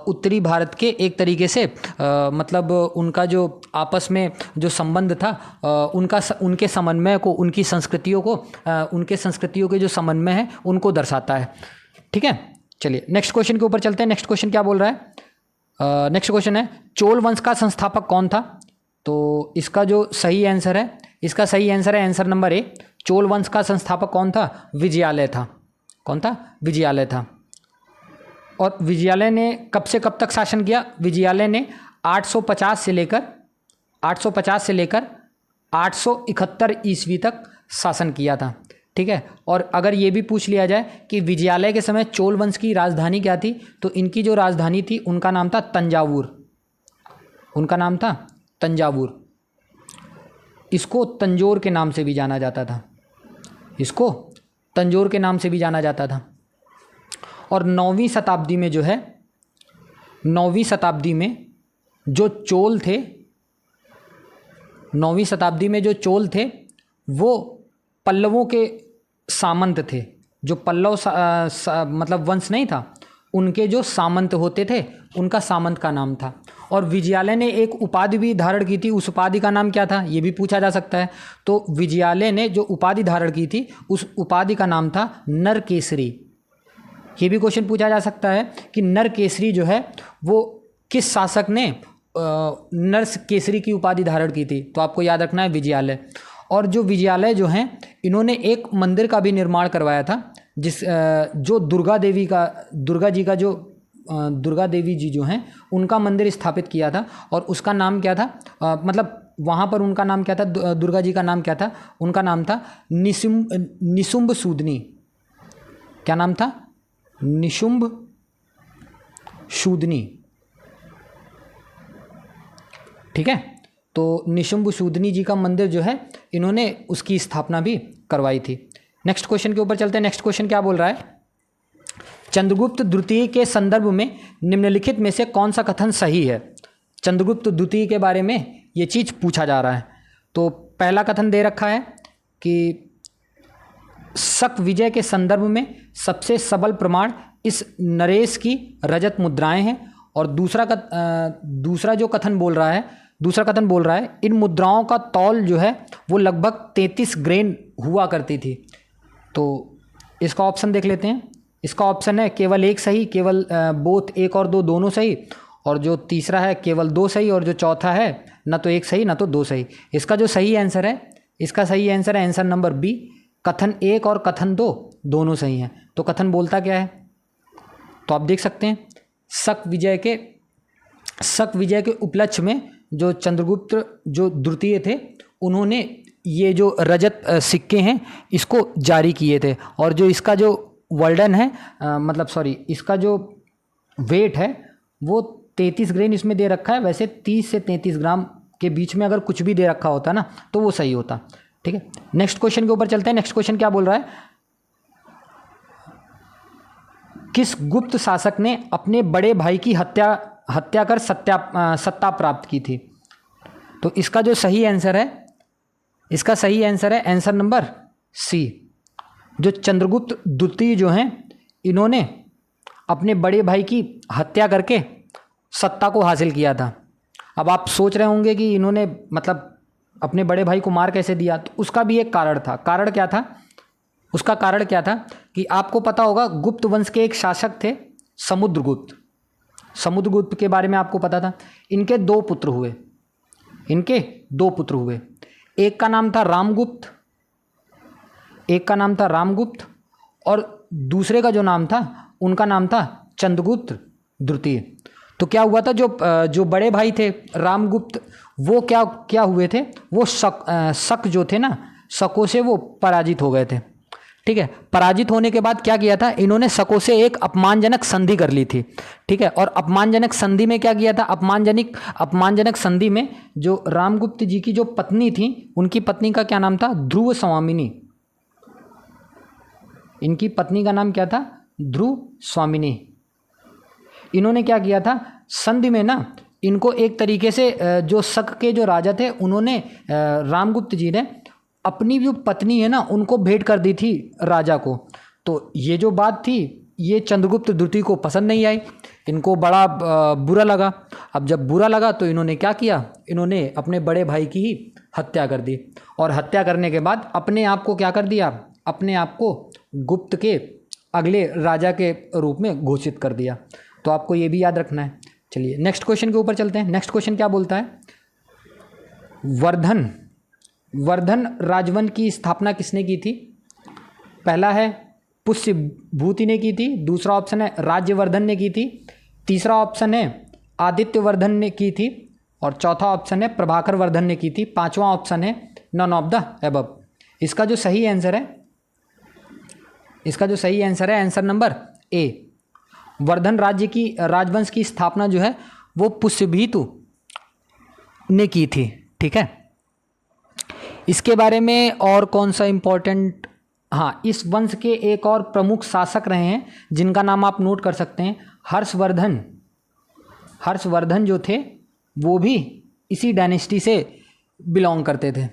उत्तरी भारत के एक तरीके से मतलब उनका जो आपस में जो संबंध था उनके समन्वय को, उनकी संस्कृतियों को, उनके संस्कृतियों के जो समन्वय है उनको दर्शाता है। ठीक है, चलिए नेक्स्ट क्वेश्चन के ऊपर चलते हैं। नेक्स्ट क्वेश्चन क्या बोल रहा है, नेक्स्ट क्वेश्चन है चोल वंश का संस्थापक कौन था। तो इसका जो सही आंसर है, इसका सही आंसर है आंसर नंबर ए। चोल वंश का संस्थापक कौन था, विजयालय था। कौन था, विजयालय था। और विजयालय ने कब से कब तक शासन किया, विजयालय ने 850 से लेकर 871 ईस्वी तक शासन किया था। ठीक है, और अगर ये भी पूछ लिया जाए कि विजयालय के समय चोल वंश की राजधानी क्या थी, तो इनकी जो राजधानी थी उनका नाम था तंजावुर। उनका नाम था तंजावुर। इसको तंजौर के नाम से भी जाना जाता था, इसको तंजौर के नाम से भी जाना जाता था। और 9वीं शताब्दी में जो है, 9वीं शताब्दी में जो चोल थे, 9वीं शताब्दी में जो चोल थे वो पल्लवों के सामंत थे। जो पल्लव मतलब वंश नहीं था, उनके जो सामंत होते थे उनका सामंत का नाम था। और विजयालय ने एक उपाधि भी धारण की थी, उस उपाधि का नाम क्या था, ये भी पूछा जा सकता है। तो विजयालय ने जो उपाधि धारण की थी उस उपाधि का नाम था नरकेसरी। ये भी क्वेश्चन पूछा जा सकता है कि नरकेसरी जो है वो किस शासक ने नरकेसरी की उपाधि धारण की थी। तो आपको याद रखना है विजयालय। और जो विजयालय जो हैं इन्होंने एक मंदिर का भी निर्माण करवाया था जो दुर्गा देवी जी जो हैं उनका मंदिर स्थापित किया था। और उसका नाम क्या था, मतलब वहाँ पर उनका नाम क्या था, दुर्गा जी का नाम क्या था, उनका नाम था निशुंभ सूदनी। क्या नाम था, निशुंभ सूदनी। ठीक है। तो निशुम्भशूदनी जी का मंदिर जो है इन्होंने उसकी स्थापना भी करवाई थी। नेक्स्ट क्वेश्चन के ऊपर चलते हैं। नेक्स्ट क्वेश्चन क्या बोल रहा है, चंद्रगुप्त द्वितीय के संदर्भ में निम्नलिखित में से कौन सा कथन सही है। चंद्रगुप्त द्वितीय के बारे में ये चीज़ पूछा जा रहा है। तो पहला कथन दे रखा है कि शक विजय के संदर्भ में सबसे सबल प्रमाण इस नरेश की रजत मुद्राएं हैं। और दूसरा जो कथन बोल रहा है, दूसरा कथन बोल रहा है इन मुद्राओं का तौल जो है वो लगभग 33 ग्रेन हुआ करती थी। तो इसका ऑप्शन देख लेते हैं। इसका ऑप्शन है केवल एक सही, केवल बोथ एक और दो दोनों सही, और जो तीसरा है केवल दो सही, और जो चौथा है ना तो एक सही ना तो दो सही। इसका जो सही आंसर है, इसका सही आंसर है आंसर नंबर बी, कथन एक और कथन दो दोनों सही हैं। तो कथन बोलता क्या है, तो आप देख सकते हैं शक विजय के उपलक्ष्य में जो चंद्रगुप्त जो द्वितीय थे उन्होंने ये जो रजत सिक्के हैं इसको जारी किए थे। और जो इसका जो वर्डन है इसका जो वेट है वो 33 ग्रेन इसमें दे रखा है। वैसे 30 से 33 ग्राम के बीच में अगर कुछ भी दे रखा होता ना तो वो सही होता। ठीक है, नेक्स्ट क्वेश्चन के ऊपर चलते हैं। नेक्स्ट क्वेश्चन क्या बोल रहा है, किस गुप्त शासक ने अपने बड़े भाई की हत्या कर सत्ता प्राप्त की थी। तो इसका जो सही आंसर है, इसका सही आंसर है आंसर नंबर सी। जो चंद्रगुप्त द्वितीय जो हैं इन्होंने अपने बड़े भाई की हत्या करके सत्ता को हासिल किया था। अब आप सोच रहे होंगे कि इन्होंने अपने बड़े भाई को मार कैसे दिया, तो उसका भी एक कारण था। कारण क्या था, उसका कारण क्या था कि आपको पता होगा गुप्त वंश के एक शासक थे समुद्रगुप्त। समुद्रगुप्त के बारे में आपको पता था। इनके दो पुत्र हुए। एक का नाम था रामगुप्त, और दूसरे का जो नाम था उनका नाम था चंद्रगुप्त द्वितीय। तो क्या हुआ था, जो बड़े भाई थे रामगुप्त वो क्या हुए थे, वो शक जो थे ना, शकों से वो पराजित हो गए थे। ठीक है, पराजित होने के बाद क्या किया था, इन्होंने शकों से एक अपमानजनक संधि कर ली थी। ठीक है, और अपमानजनक संधि में क्या किया था, अपमानजनक संधि में जो रामगुप्त जी की जो पत्नी थी, उनकी पत्नी का क्या नाम था, ध्रुव स्वामिनी। इनकी पत्नी का नाम क्या था, ध्रुव स्वामिनी। इन्होंने क्या किया था, संधि में ना इनको एक तरीके से जो शक के जो राजा थे उन्होंने रामगुप्त जी ने अपनी जो पत्नी है ना उनको भेंट कर दी थी राजा को। तो ये जो बात थी ये चंद्रगुप्त द्वितीय को पसंद नहीं आई, इनको बड़ा बुरा लगा। अब जब बुरा लगा तो इन्होंने क्या किया, इन्होंने अपने बड़े भाई की ही हत्या कर दी। और हत्या करने के बाद अपने आप को क्या कर दिया, अपने आप को गुप्त के अगले राजा के रूप में घोषित कर दिया। तो आपको ये भी याद रखना है। चलिए नेक्स्ट क्वेश्चन के ऊपर चलते हैं। नेक्स्ट क्वेश्चन क्या बोलता है, वर्धन राजवंश की स्थापना किसने की थी। पहला है पुष्यभूति ने की थी, दूसरा ऑप्शन है राज्यवर्धन ने की थी, तीसरा ऑप्शन है आदित्यवर्धन ने की थी, और चौथा ऑप्शन है प्रभाकर वर्धन ने की थी, पांचवा ऑप्शन है नन ऑफ द एबव। इसका जो सही आंसर है आंसर नंबर ए। वर्धन राजवंश की स्थापना जो है वो पुष्यभूति ने की थी। ठीक है, इसके बारे में और कौन सा इम्पोर्टेंट, हाँ, इस वंश के एक और प्रमुख शासक रहे हैं जिनका नाम आप नोट कर सकते हैं, हर्षवर्धन जो थे वो भी इसी डायनेस्टी से बिलोंग करते थे।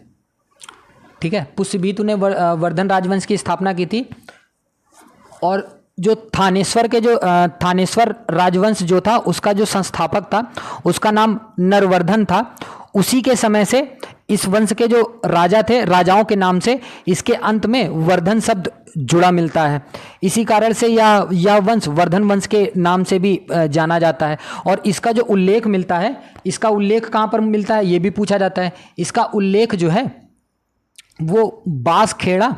ठीक है, पुष्यभूति ने वर्धन राजवंश की स्थापना की थी। और जो थानेश्वर राजवंश जो था उसका जो संस्थापक था उसका नाम नरवर्धन था। उसी के समय से इस वंश के जो राजा थे, राजाओं के नाम से इसके अंत में वर्धन शब्द जुड़ा मिलता है। इसी कारण से यह वंश वर्धन वंश के नाम से भी जाना जाता है। और इसका जो उल्लेख मिलता है, इसका उल्लेख कहाँ पर मिलता है ये भी पूछा जाता है। इसका उल्लेख जो है वो बांसखेड़ा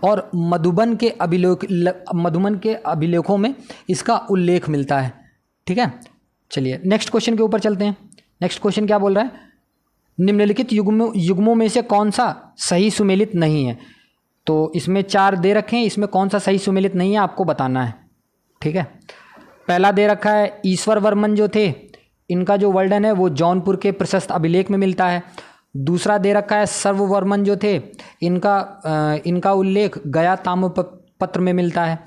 और मधुबन के अभिलेखों में इसका उल्लेख मिलता है। ठीक है, चलिए नेक्स्ट क्वेश्चन के ऊपर चलते हैं। नेक्स्ट क्वेश्चन क्या बोल रहा है, निम्नलिखित युग्मों में से कौन सा सही सुमेलित नहीं है। तो इसमें 4 दे रखे हैं, इसमें कौन सा सही सुमेलित नहीं है आपको बताना है। ठीक है, पहला दे रखा है ईश्वर वर्मन जो थे, इनका जो वर्णन है वो जौनपुर के प्रशस्त अभिलेख में मिलता है। दूसरा दे रखा है सर्ववर्मन जो थे, इनका उल्लेख गया ताम्रपत्र में मिलता है।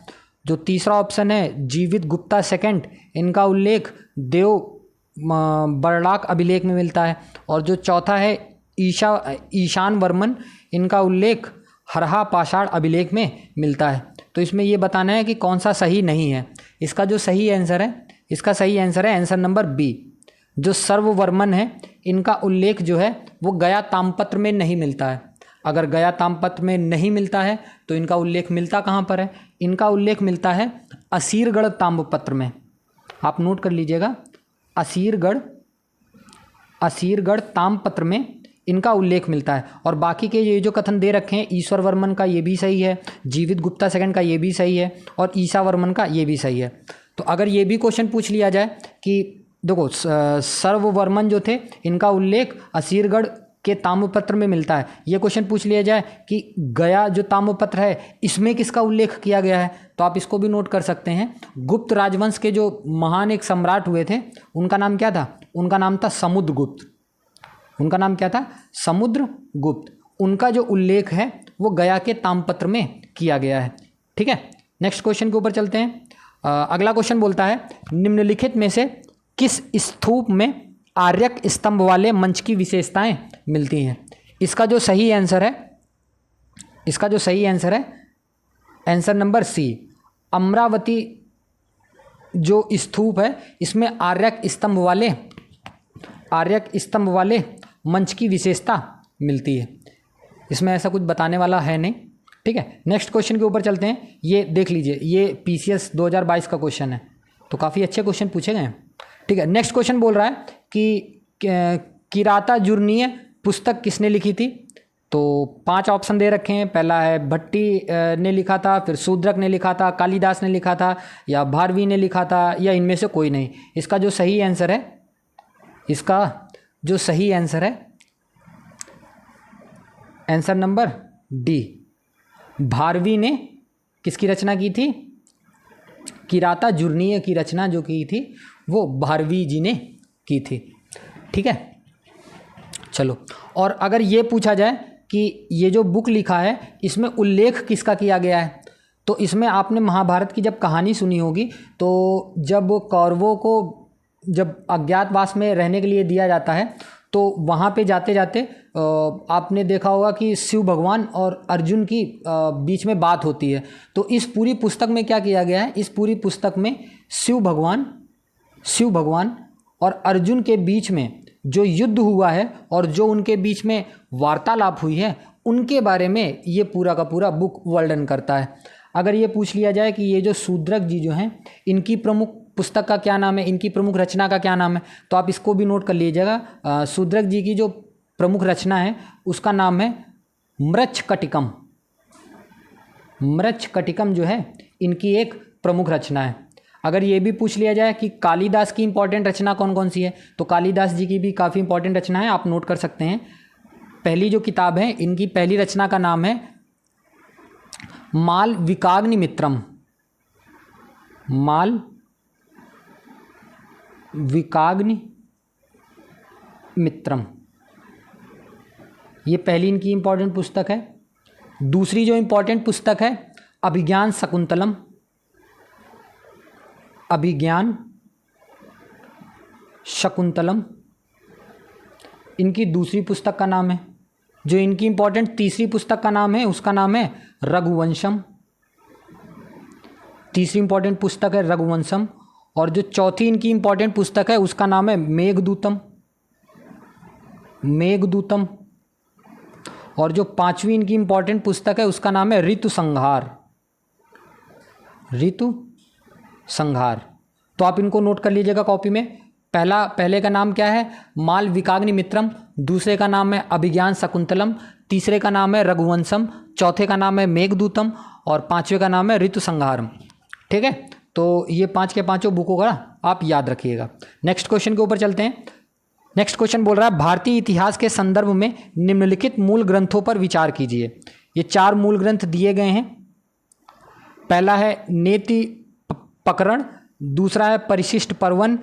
जो तीसरा ऑप्शन है जीवित गुप्ता सेकंड, इनका उल्लेख देव बरड़ाक अभिलेख में मिलता है। और जो चौथा है ईशान वर्मन, इनका उल्लेख हरहा पाषाण अभिलेख में मिलता है। तो इसमें ये बताना है कि कौन सा सही नहीं है। इसका जो सही आंसर है, इसका सही आंसर है आंसर नंबर बी। जो सर्ववर्मन है, इनका उल्लेख जो है वो गया ताम्रपत्र में नहीं मिलता है। अगर गया ताम्रपत्र में नहीं मिलता है तो इनका उल्लेख मिलता कहाँ पर है? इनका उल्लेख मिलता है असीरगढ़ ताम्रपत्र में। आप नोट कर लीजिएगा, असीरगढ़ ताम्रपत्र में इनका उल्लेख मिलता है। और बाकी के ये जो कथन दे रखे हैं, ईश्वर वर्मन का ये भी सही है, जीवित गुप्ता सेकंड का ये भी सही है, और ईशा वर्मन का ये भी सही है। तो अगर ये भी क्वेश्चन पूछ लिया जाए कि देखो सर्ववर्मन जो थे, इनका उल्लेख असीरगढ़ के ताम्रपत्र में मिलता है, ये क्वेश्चन पूछ लिया जाए कि गया जो ताम्रपत्र है इसमें किसका उल्लेख किया गया है, तो आप इसको भी नोट कर सकते हैं। गुप्त राजवंश के जो महान एक सम्राट हुए थे, उनका नाम क्या था? उनका नाम था समुद्रगुप्त। उनका नाम क्या था? समुद्रगुप्त। उनका जो उल्लेख है वो गया के ताम्रपत्र में किया गया है। ठीक है, नेक्स्ट क्वेश्चन के ऊपर चलते हैं। अगला क्वेश्चन बोलता है निम्नलिखित में से किस स्तूप में आर्यक स्तंभ वाले मंच की विशेषताएं मिलती हैं? इसका जो सही आंसर है आंसर नंबर सी। अमरावती जो स्तूप है, इसमें आर्यक स्तंभ वाले मंच की विशेषता मिलती है। इसमें ऐसा कुछ बताने वाला है नहीं। ठीक है, नेक्स्ट क्वेश्चन के ऊपर चलते हैं। ये देख लीजिए, ये PCS 2022 का क्वेश्चन है, तो काफ़ी अच्छे क्वेश्चन पूछे गए हैं। ठीक है, नेक्स्ट क्वेश्चन बोल रहा है कि किराता जुर्नीय पुस्तक किसने लिखी थी? तो 5 ऑप्शन दे रखे हैं। पहला है भट्टी ने लिखा था, फिर शूद्रक ने लिखा था, कालिदास ने लिखा था, या भारवी ने लिखा था, या इनमें से कोई नहीं। इसका जो सही आंसर है आंसर नंबर डी। भारवी ने किसकी रचना की थी? किराता जुर्नीय की रचना जो की थी वो भारवी जी ने की थी। ठीक है, चलो। और अगर ये पूछा जाए कि ये जो बुक लिखा है इसमें उल्लेख किसका किया गया है, तो इसमें आपने महाभारत की जब कहानी सुनी होगी, तो जब कौरवों को जब अज्ञातवास में रहने के लिए दिया जाता है, तो वहाँ पे जाते जाते आपने देखा होगा कि शिव भगवान और अर्जुन की बीच में बात होती है। तो इस पूरी पुस्तक में क्या किया गया है? इस पूरी पुस्तक में शिव भगवान और अर्जुन के बीच में जो युद्ध हुआ है और जो उनके बीच में वार्तालाप हुई है, उनके बारे में ये पूरा का पूरा बुक वर्णन करता है। अगर ये पूछ लिया जाए कि ये जो शूद्रक जी जो हैं, इनकी प्रमुख पुस्तक का क्या नाम है, इनकी प्रमुख रचना का क्या नाम है, तो आप इसको भी नोट कर लीजिएगा। शूद्रक जी की जो प्रमुख रचना है उसका नाम है मृच्छकटिकम। मृच्छकटिकम जो है इनकी एक प्रमुख रचना है। अगर ये भी पूछ लिया जाए कि कालिदास की इंपॉर्टेंट रचना कौन कौन सी है, तो कालिदास जी की भी काफ़ी इंपॉर्टेंट रचना है, आप नोट कर सकते हैं। पहली जो किताब है, इनकी पहली रचना का नाम है माल विकाग्नि मित्रम। माल विकाग्नि मित्रम, ये पहली इनकी इंपॉर्टेंट पुस्तक है। दूसरी जो इंपॉर्टेंट पुस्तक है अभिज्ञान शकुंतलम। अभिज्ञान शकुंतलम इनकी दूसरी पुस्तक का नाम है। जो इनकी इंपॉर्टेंट तीसरी पुस्तक का नाम है उसका नाम है रघुवंशम। तीसरी इंपॉर्टेंट पुस्तक है रघुवंशम। और जो चौथी इनकी इंपॉर्टेंट पुस्तक है उसका नाम है मेघदूतम। मेघदूतम। और जो पांचवी इनकी इंपॉर्टेंट पुस्तक है उसका नाम है ऋतु संहार। ऋतु संहार। तो आप इनको नोट कर लीजिएगा कॉपी में। पहले का नाम क्या है? माल विकाग्नि मित्रम। दूसरे का नाम है अभिज्ञान शकुंतलम। तीसरे का नाम है रघुवंशम। चौथे का नाम है मेघदूतम। और पांचवे का नाम है ऋतु संहारम। ठीक है, तो ये 5 के 5 बुकों का आप याद रखिएगा। नेक्स्ट क्वेश्चन के ऊपर चलते हैं। नेक्स्ट क्वेश्चन बोल रहा है भारतीय इतिहास के संदर्भ में निम्नलिखित मूल ग्रंथों पर विचार कीजिए। ये 4 मूल ग्रंथ दिए गए हैं। पहला है नेति प्रकरण दूसरा है परिशिष्ट परवन,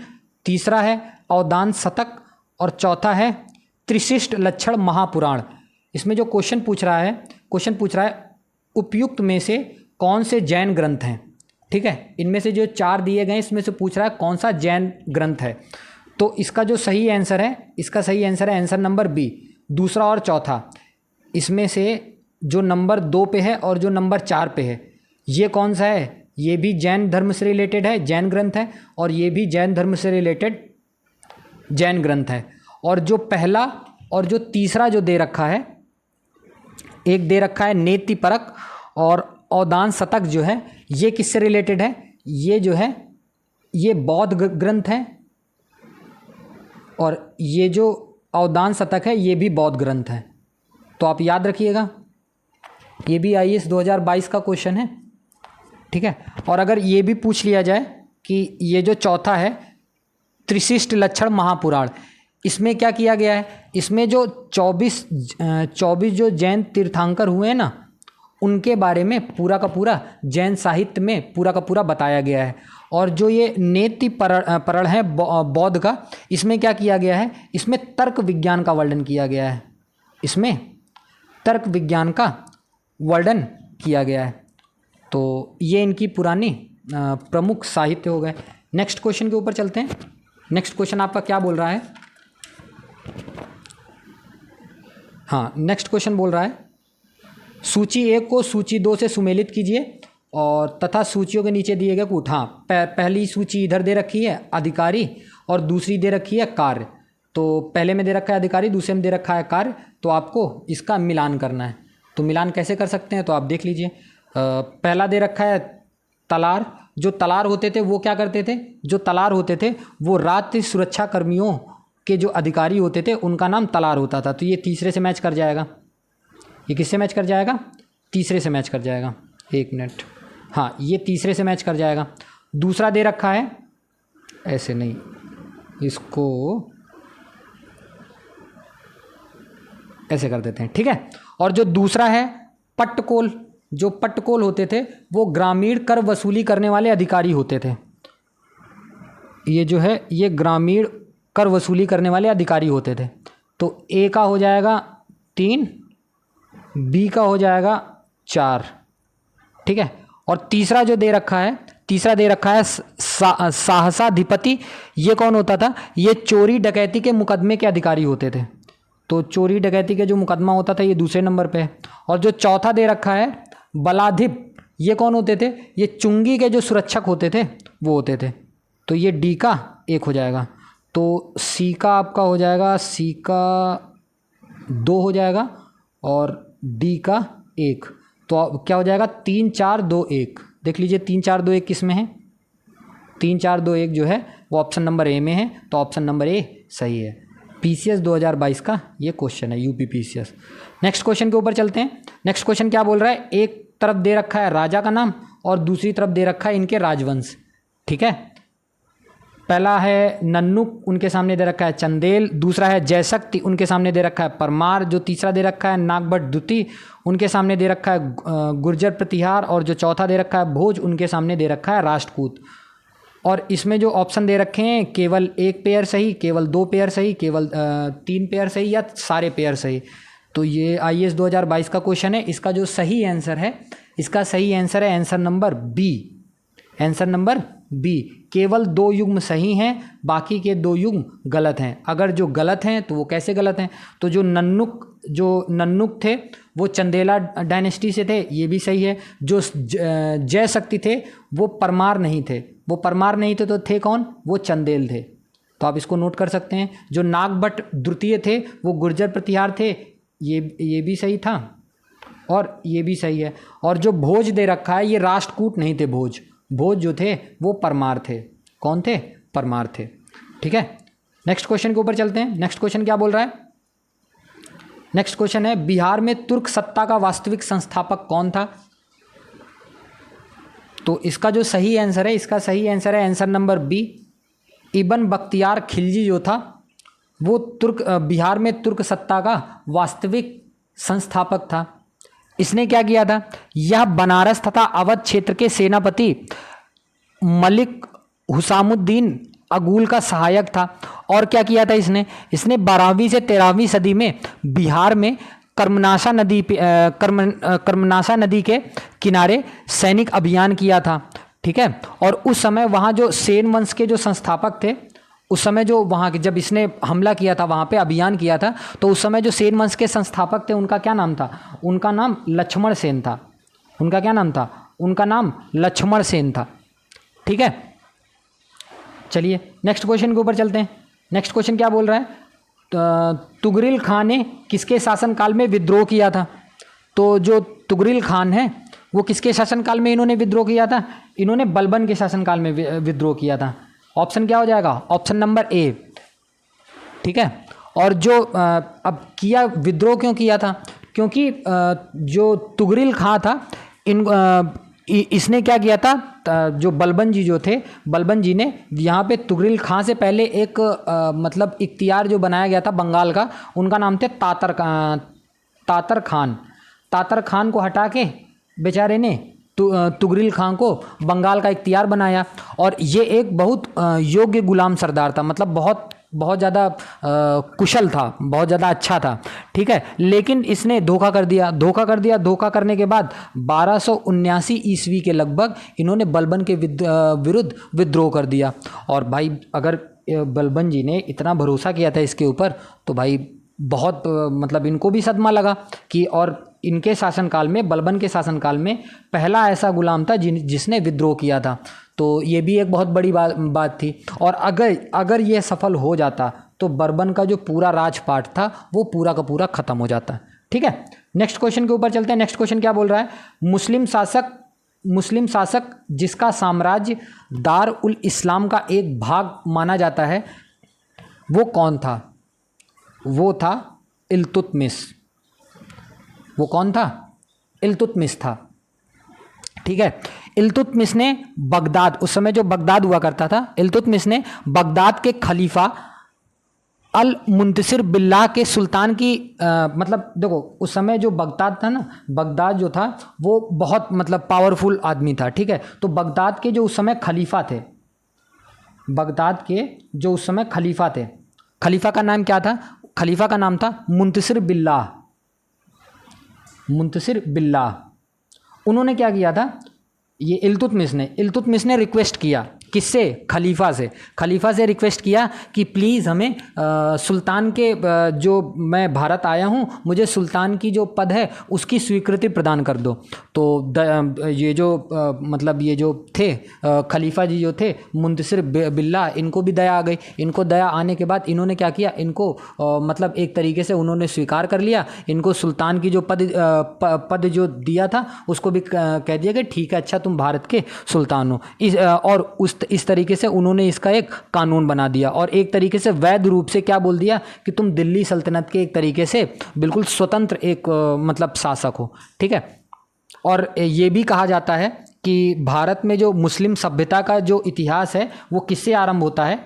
तीसरा है अवदान शतक और चौथा है त्रिशिष्ट लक्षण महापुराण। इसमें जो क्वेश्चन पूछ रहा है उपयुक्त में से कौन से जैन ग्रंथ हैं। ठीक है, इनमें से जो 4 दिए गए इसमें से पूछ रहा है कौन सा जैन ग्रंथ है। तो इसका जो सही आंसर है आंसर नंबर बी, दूसरा और चौथा। इसमें से जो नंबर 2 पे है और जो नंबर 4 पे है ये कौन सा है, ये भी जैन धर्म से रिलेटेड है, जैन ग्रंथ है, और ये भी जैन धर्म से रिलेटेड जैन ग्रंथ है। और जो पहला और जो तीसरा जो दे रखा है, एक दे रखा है नेति परक और अवदान शतक जो है ये किससे रिलेटेड है, ये जो है ये बौद्ध ग्रंथ है, और ये जो अवदान शतक है ये भी बौद्ध ग्रंथ है। तो आप याद रखिएगा, ये भी IAS 2022 का क्वेश्चन है। ठीक है, और अगर ये भी पूछ लिया जाए कि ये जो चौथा है त्रिशिष्ट लक्षण महापुराण, इसमें क्या किया गया है, इसमें जो 24 जो जैन तीर्थंकर हुए हैं ना, उनके बारे में पूरा का पूरा जैन साहित्य में पूरा का पूरा बताया गया है। और जो ये नेति परल है बौद्ध का, इसमें क्या किया गया है, इसमें तर्क विज्ञान का वर्णन किया गया है, इसमें तर्क विज्ञान का वर्णन किया गया है। तो ये इनकी पुरानी प्रमुख साहित्य हो गए। नेक्स्ट क्वेश्चन के ऊपर चलते हैं। नेक्स्ट क्वेश्चन आपका क्या बोल रहा है, हाँ नेक्स्ट क्वेश्चन बोल रहा है सूची 1 को सूची 2 से सुमेलित कीजिए और तथा सूचियों के नीचे दिए गए कूट। हाँ, पहली सूची इधर दे रखी है अधिकारी और दूसरी दे रखी है कार्य। तो पहले में दे रखा है अधिकारी, दूसरे में दे रखा है कार्य, तो आपको इसका मिलान करना है। तो मिलान कैसे कर सकते हैं, तो आप देख लीजिए। पहला दे रखा है तलार। जो तलार होते थे वो क्या करते थे, जो तलार होते थे वो रात्रि सुरक्षा कर्मियों के जो अधिकारी होते थे उनका नाम तलार होता था। तो ये तीसरे से मैच कर जाएगा। ये किससे मैच कर जाएगा, तीसरे से मैच कर जाएगा। 1 मिनट, हाँ ये तीसरे से मैच कर जाएगा। दूसरा दे रखा है, ऐसे नहीं, इसको ऐसे कर देते हैं। ठीक है, और जो दूसरा है पट्टकोल, जो पट्टकोल होते थे वो ग्रामीण कर वसूली करने वाले अधिकारी होते थे। ये जो है ये ग्रामीण कर वसूली करने वाले अधिकारी होते थे। तो ए का हो जाएगा 3, बी का हो जाएगा 4। ठीक है, और तीसरा जो दे रखा है, तीसरा दे रखा है सहसाधिपति। ये कौन होता था, ये चोरी डकैती के मुकदमे के अधिकारी होते थे। तो चोरी डकैती के जो मुकदमा होता था ये दूसरे नंबर पे है। और जो चौथा दे रखा है बलाधिप, ये कौन होते थे, ये चुंगी के जो सुरक्षक होते थे वो होते थे। तो ये डी का 1 हो जाएगा। तो सी का आपका हो जाएगा, सी का 2 हो जाएगा और डी का 1। तो क्या हो जाएगा 3 4 2 1। देख लीजिए 3 4 2 1 किस में है, 3 4 2 1 जो है वो ऑप्शन नंबर ए में है। तो ऑप्शन नंबर ए सही है। PCS 2022 का ये क्वेश्चन है, UP PCS। नेक्स्ट क्वेश्चन के ऊपर चलते हैं। नेक्स्ट क्वेश्चन क्या बोल रहा है, एक तरफ दे रखा है राजा का नाम और दूसरी तरफ दे रखा है इनके राजवंश। ठीक है, पहला है नन्नुक, उनके सामने दे रखा है चंदेल। दूसरा है जयशक्ति, उनके सामने दे रखा है परमार। जो तीसरा दे रखा है नागभट्ट द्वितीय, उनके सामने दे रखा है गुर्जर प्रतिहार। और जो चौथा दे रखा है भोज, उनके सामने दे रखा है राष्ट्रकूट। और इसमें जो ऑप्शन दे रखे हैं केवल 1 पेयर सही, केवल 2 पेयर सही, केवल 3 पेयर सही या सारे पेयर सही। तो ये IAS 2022 का क्वेश्चन है। इसका जो सही आंसर है, इसका सही आंसर है answer number B. Answer number B, केवल 2 युग्म सही हैं, बाकी के 2 युग्म गलत हैं। अगर जो गलत हैं तो वो कैसे गलत हैं, तो जो नन्नुक थे वो चंदेला डायनेस्टी से थे, ये भी सही है। जो जयशक्ति थे वो परमार नहीं थे, वो परमार नहीं थे तो थे कौन, वो चंदेल थे। तो आप इसको नोट कर सकते हैं। जो नागभट्ट द्वितीय थे वो गुर्जर प्रतिहार थे, ये भी सही था और ये भी सही है। और जो भोज दे रखा है ये राष्ट्रकूट नहीं थे, भोज जो थे वो परमार थे। कौन थे, परमार थे। ठीक है, नेक्स्ट क्वेश्चन के ऊपर चलते हैं। नेक्स्ट क्वेश्चन क्या बोल रहा है, नेक्स्ट क्वेश्चन है बिहार में तुर्क सत्ता का वास्तविक संस्थापक कौन था। तो इसका जो सही आंसर है, इसका सही आंसर है आंसर नंबर बी, इब्न बख्तियार खिलजी जो था वो बिहार में तुर्क सत्ता का वास्तविक संस्थापक था। इसने क्या किया था, यह बनारस तथा अवध क्षेत्र के सेनापति मलिक हुसामुद्दीन अगुल का सहायक था। और क्या किया था इसने 12वीं से 13वीं सदी में बिहार में कर्मनाशा नदी के किनारे सैनिक अभियान किया था। ठीक है, और उस समय वहाँ जो सेन वंश के जो संस्थापक थे, उस समय जो वहाँ के जब इसने हमला किया था, वहाँ पे अभियान किया था, तो उस समय जो सेन वंश के संस्थापक थे उनका क्या नाम था? उनका नाम लक्ष्मण सेन था। उनका क्या नाम था? उनका नाम लक्ष्मण सेन था। ठीक है, चलिए नेक्स्ट क्वेश्चन के ऊपर चलते हैं। नेक्स्ट क्वेश्चन क्या बोल रहा है? तुगरिल खान ने किसके शासनकाल में विद्रोह किया था? तो जो तुगरिल खान है वो किसके शासनकाल में इन्होंने विद्रोह किया था? इन्होंने बलबन के शासनकाल में विद्रोह किया था। ऑप्शन क्या हो जाएगा? Option number A. ठीक है, और जो अब किया, विद्रोह क्यों किया था? क्योंकि जो तुगरिल खां था, इसने क्या किया था? जो बलबन जी जो थे, बलबन जी ने यहाँ पे तुगरिल खां से पहले एक मतलब इख्तियार जो बनाया गया था बंगाल का, उनका नाम थे तातर खान। तातर खान को हटा के बेचारे ने तुगरिल खां को बंगाल का इख्तियार बनाया। और ये एक बहुत योग्य गुलाम सरदार था, मतलब बहुत ज़्यादा कुशल था, बहुत ज़्यादा अच्छा था। ठीक है, लेकिन इसने धोखा कर दिया। धोखा करने के बाद 1279 ईस्वी के लगभग इन्होंने बलबन के विरुद्ध विद्रोह कर दिया। और भाई अगर बलबन जी ने इतना भरोसा किया था इसके ऊपर, तो भाई बहुत मतलब इनको भी सदमा लगा कि, और इनके शासनकाल में, बलबन के शासनकाल में पहला ऐसा गुलाम था जिसने विद्रोह किया था। तो ये भी एक बहुत बड़ी बात थी। और अगर ये सफल हो जाता तो बलबन का जो पूरा राजपाट था वो पूरा का पूरा खत्म हो जाता। ठीक है, नेक्स्ट क्वेश्चन के ऊपर चलते हैं। नेक्स्ट क्वेश्चन क्या बोल रहा है? मुस्लिम शासक जिसका साम्राज्य दार उल इस्लाम का एक भाग माना जाता है, वो कौन था? वो था इल्तुतमिश। वो कौन था? इल्तुतमिश था। ठीक है, इल्तुतमिश ने बगदाद, उस समय जो बगदाद हुआ करता था, इल्तुतमिश ने बगदाद के खलीफा अल मुंतसिर बिल्लाह के सुल्तान की मतलब देखो उस समय जो बगदाद था ना, बगदाद जो था वो बहुत मतलब पावरफुल आदमी था। ठीक है, तो बगदाद के जो उस समय खलीफा थे, बगदाद के जो उस समय खलीफा थे, खलीफा का नाम क्या था? खलीफा का नाम था मुंतसिर बिल्लाह। मुंतसिर बिल्लाह। उन्होंने क्या किया था? ये इल्तुतमिश ने रिक्वेस्ट किया, किससे? खलीफा से रिक्वेस्ट किया कि प्लीज़ हमें सुल्तान के जो मैं भारत आया हूँ, मुझे सुल्तान की जो पद है उसकी स्वीकृति प्रदान कर दो। तो ये जो मतलब ये जो थे खलीफा जी जो थे मुंतसिर बिल्लाह, इनको भी दया आ गई। इनको दया आने के बाद इन्होंने क्या किया? इनको मतलब एक तरीके से उन्होंने स्वीकार कर लिया। इनको सुल्तान की जो पद जो दिया था उसको भी कह दिया कि ठीक है, अच्छा तुम भारत के सुल्तान हो। और इस तरीके से उन्होंने इसका एक कानून बना दिया, और एक तरीके से वैध रूप से क्या बोल दिया कि तुम दिल्ली सल्तनत के एक तरीके से बिल्कुल स्वतंत्र एक मतलब शासक हो। ठीक है, और ये भी कहा जाता है कि भारत में जो मुस्लिम सभ्यता का जो इतिहास है वो किससे आरंभ होता है?